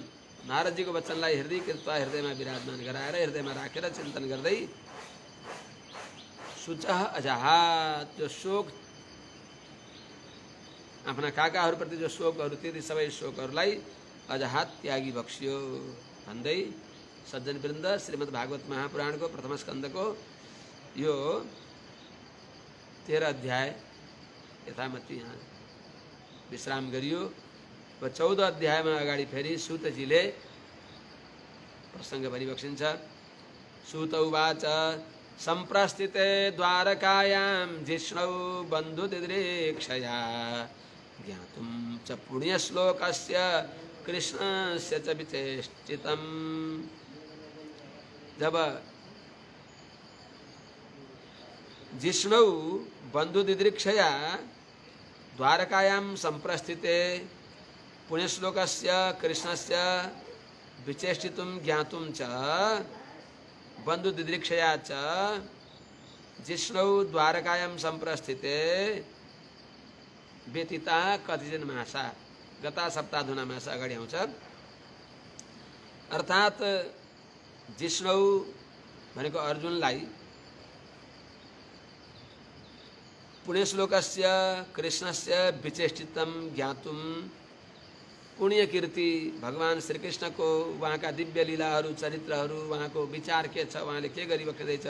नारदजीको वचनलाई हृदय कृत्वा हृदयमा विराजमान गराएर हृदयमा राखेर चिन्तन गर्दै शुचः अजहात्, जो शोक आफ्ना काकाहरूप्रति जो शोकहरू त्यति सबै शोकहरूलाई अजहात त्यागी बक्सियो भन्दै सज्जनवृन्द श्रीमद् भागवत महापुराणको प्रथम स्कन्धको यो 13 अध्याय यथामति यहाँ विश्राम गरियो। र 14 अध्यायमा अगाडि फेरि सूतजीले प्रसङ्ग परिबक्सिन्छ। सूत उवाच सम्प्रस्थिते द्वारकायां जिष्णौ बन्धुदिदृक्षया ज्ञातुं च पुण्यश्लोकस्य कृष्णस्य च विचेष्टितम्। जब जिष्णौ बन्धुदिदृक्षया द्वारकायां सम्प्रस्थिते पुण्यश्लोकस्य कृष्णस्य विचेष्टितुं ज्ञातुं च बन्धुदिदृक्षया च जिष्णौ द्वारकायां सम्प्रस्थिते व्यतीता कतिचन मासा गता सप्ताहधुना मासा अगाडि आउँछ। अर्थात् जिष्णौ भनेको अर्जुनलाई पुण्यश्लोकस्य कृष्णस्य विचेष्टितं ज्ञातुं पुण्य कीर्ति भगवान श्रीकृष्णको उहाँका दिव्य लीलाहरू चरित्रहरू उहाँको विचार के छ, उहाँले के गरिबक्सिँदैछ,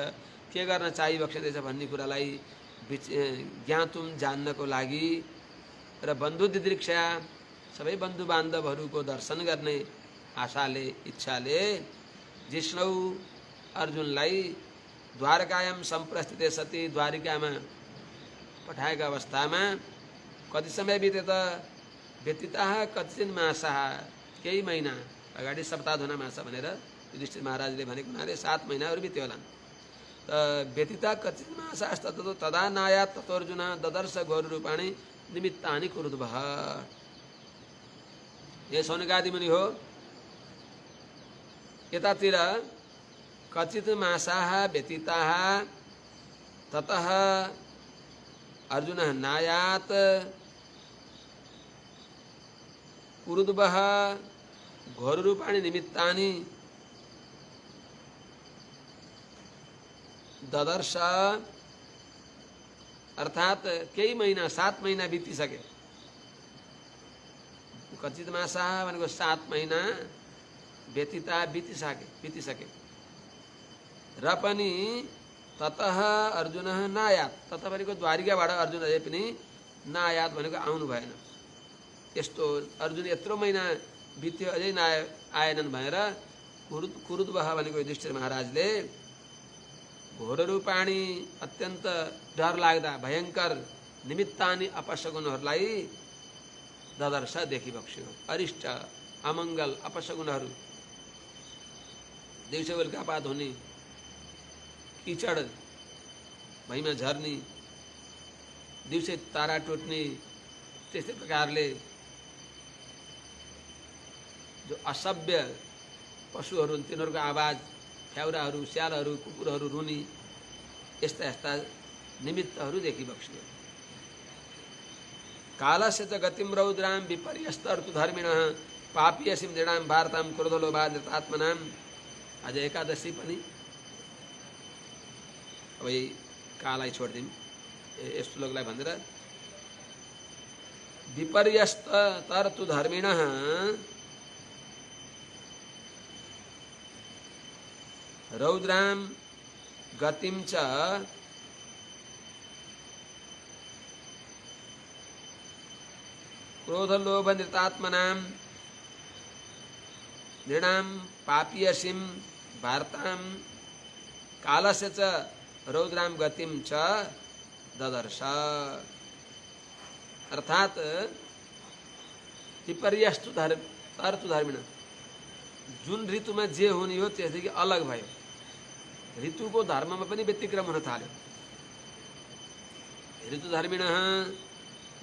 के गर्न चाहिबक्सिँदैछ भन्ने कुरालाई ज्ञातुं जान्नको लागि र बन्धुदिदृक्षा सबै बन्धु बान्धवहरूको दर्शन गर्ने आशाले इच्छाले जिष्णौ अर्जुनलाई द्वारकायां सम्प्रस्थिते सती द्वारिकामा पठाएका अवस्थामा कति समय बिते त व्यतीता कतिचिन मासा केही महिना अगाडि सप्ताहधुना मासा भनेर युधिष्ठिर महाराजले भनेको हुनाले 7 महिनाहरू बित्यो होला। त व्यतीता कतिचिन मासास्ततो तदा नायात् ततोर्जुन ददर्श घोररूपाणि निमित्तानि कुरुद्भः। ये सौनकादि मुनि हो यतातिर कचित् मासाः व्यतीताः ततः अर्जुनः नायात् कुरुद्भः घोररूपाणि निमित्तानि ददर्श। अर्थात केही महीना 7 महीना बितिसके। कचित मासा भनेको 7 महीना व्यतीता बितिसके र पनि ततः अर्जुनः नायात् ततः भनेको द्वारिकाबाट अर्जुन अझै पनि नायात् भनेको आउनु भएन। यस्तो अर्जुन यत्रो महिना बित्यो अझै आएनन् भनेर कुरुद्भः भनेको युधिष्ठिर महाराजले घोररूपाणि अत्यन्त डर लाग्दा भयङ्कर निमित्तानि अपशकुनहरूलाई ददर्श देखिबक्स्यो। अरिष्ट अमङ्गल अपशकुनहरू दिउँसो बेलुकापात हुने, किचड भैँमा झर्ने, दिउँसै तारा टुट्ने, त्यस्तै प्रकारले जो असभ्य पशुहरू तिनीहरूको आवाज, फ्याउराहरू, स्यालहरू, कुकुरहरू रुनी, यस्ता यस्ता निमित्तहरू देखिबक्स्यो। कालस्य च गतिं रौद्रां विपर्यस्तर्तु धर्मिणः पापीयसीं दृढां भारतां क्रोधलोभादृतात्मनाम्। आज एकादशी पनि अब कालाई छोडिदिउँ यस श्लोकलाई भनेर विपर्यस्तर्तु धर्मिणः रौद्रां गतिं च क्रोधलोभनितात्मनां नृणां पापीयसीं भारतां कालस्य च रौद्रां गतिं च ददर्श। अर्थात विपर्यस्तु तर्तु धर्मिण जुन ऋतुमा जे हुने हो त्यसदेखि अलग भयो। ऋतुको धर्ममा पनि व्यतिक्रम हुन थाल्यो। ऋतु धर्मिणः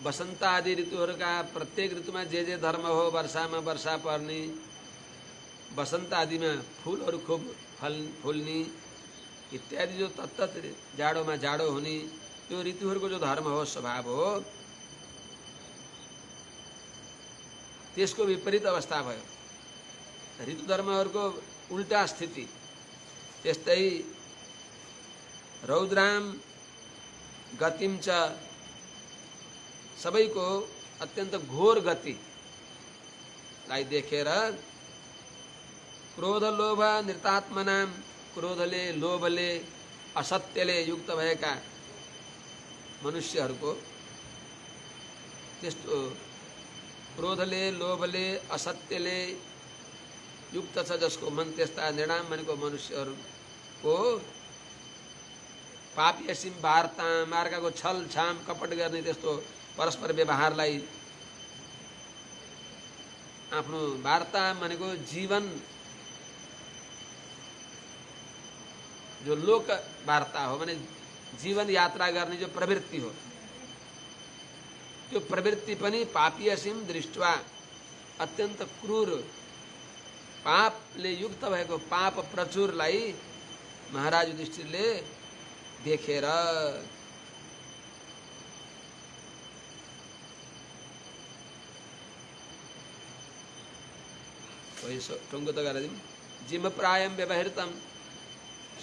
वसन्त आदि ऋतुहरूका प्रत्येक ऋतुमा जे धर्म हो, वर्षामा वर्षा पर्ने, वसन्त आदिमा फुलहरू खूब फुल्ने इत्यादि जो तत्त जाडोमा जाडो हुने त्यो ऋतुहरूको जो धर्म हो, स्वभाव हो, त्यसको विपरीत अवस्था भयो। ऋतु धर्महरूको उल्टा स्थिति। त्यस्तै रौद्रां गतिं च सबैको अत्यंत घोर गति लाई देखेर क्रोध लोभ नृतात्मनाम क्रोधले लोभले असत्यले युक्त भएका मनुष्यहरूको त्यस्तो क्रोधले लोभले असत्यले युक्त छ जसको मन त्यस्ता निर्णाम भनेको मनुष्यहरूको पापियसिम वार्ता मार्गको छल छाम कपट गर्ने त्यस्तो परस्पर व्यवहारलाई आफ्नो वार्ता भनेको जीवन जो लोक वार्ता हो भने जीवन यात्रा गर्ने जो प्रवृत्ति हो त्यो प्रवृत्ति पनि पापियसिम दृष्ट्वा अत्यन्त क्रूर पापले युक्त भएको पाप प्रचुरलाई महाराज युधिष्ठिरले देखेर टुङ्गो त गरेर जिम प्रायम व्यवहृतम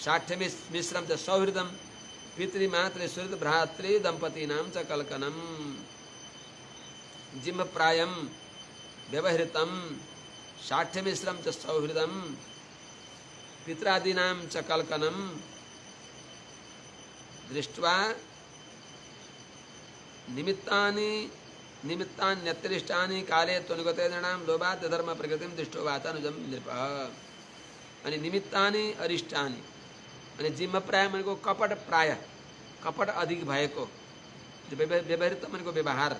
साठ्य मिश्रम च सौहृदम पितृमात्र सुहृद भ्रातृ दंपति नाम च कलकनम जिम प्रायम व्यवहृतम साठ्य मिश्रम च सौहृदम पितरादीनां च कलकनम दृष्ट्वा निमित्तान्यतिरिष्टानि काले त्वनुगते नृणां लोभात् धर्म प्रकृतिं दृष्टो वातानुजम नृपः अनि निमित्तानि अरिष्टानि अनि जिम्म प्राय भनेको कपट प्राय कपट अधिक भएको व्यवहारित भनेको व्यवहार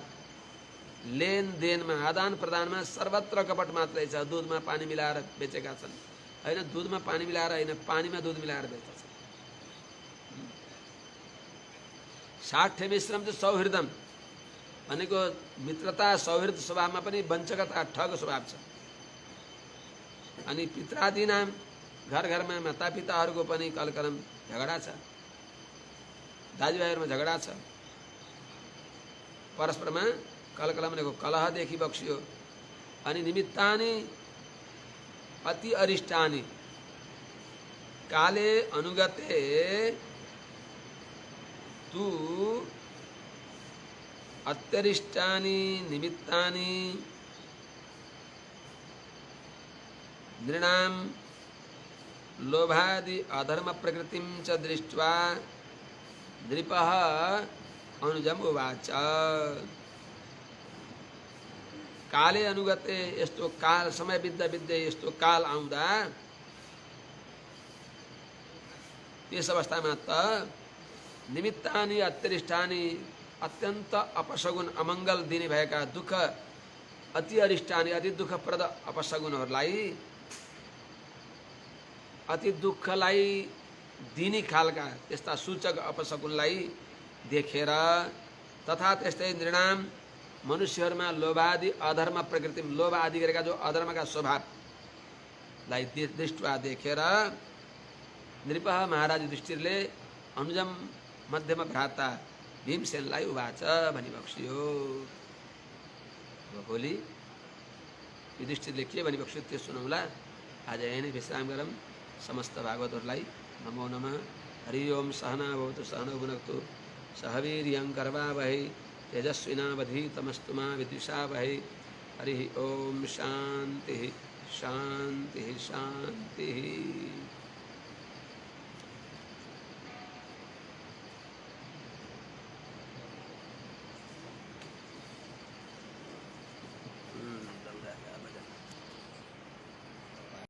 लेनदेनमा आदान प्रदानमा सर्वत्र कपट मात्रै छ दूधमा पानी मिलाएर बेचेका छन् हैन दूधमा पानी मिलाएर हैन पानीमा दूध मिलाएर बेच्दछ साठ्य मिश्रम चाहिँ सौहृदम भनेको मित्रता सौहृद स्वभावमा पनि वञ्चकता ठग स्वभाव छ अनि पितरादि नाम घर घरमा मातापिताहरूको पनि कलकलम झगडा छ दाजुभाइहरूमा झगडा छ परस्परमा कलकलम भनेको कलहदेखि बक्सियो अनि निमित्तानि अति अरिष्टानि काले अनुगते तु अत्यरिष्टानि निमित्तानि नृणां लोभादि अधर्म प्रकृतिं च दृष्ट्वा नृपः अनुजम उवाच काले अनुगते यस्तो काल समय बित्दा बित्दै यस्तो काल आउँदा त्यस अवस्थामा त निमित्तानि अत्यरिष्टानि अत्यन्त अपशगुन अमङ्गल दिने भएका दुःख अति अरिष्टानि अति दुःखप्रद अपशगुनहरूलाई अति दुःखलाई दिने खालका त्यस्ता सूचक अपशगुनलाई देखेर तथा त्यस्तै नृणाम मनुष्यहरूमा लोभादि अधर्म प्रकृति लोभ आदि गरेका जो अधर्मका स्वभावलाई दृष्टवा देखेर नृपः महाराज युधिष्ठिरले अनुजम मध्यम भ्राता भीमसेनलाई उवाच भनी बक्सियो भोलि युधिष्ठिरले के भनी बक्सियो त्यो सुनौला आज यही नै विश्राम गरौँ समस्त भागवतहरूलाई नमो नमः हरि ओम सहना भवतु सहनौ भुनक्तु सह वीर्यं कर्वावहै तेजस्विनावधीतमस्तु मा विद्विषावहै हरि ओम शांति शांति शांति।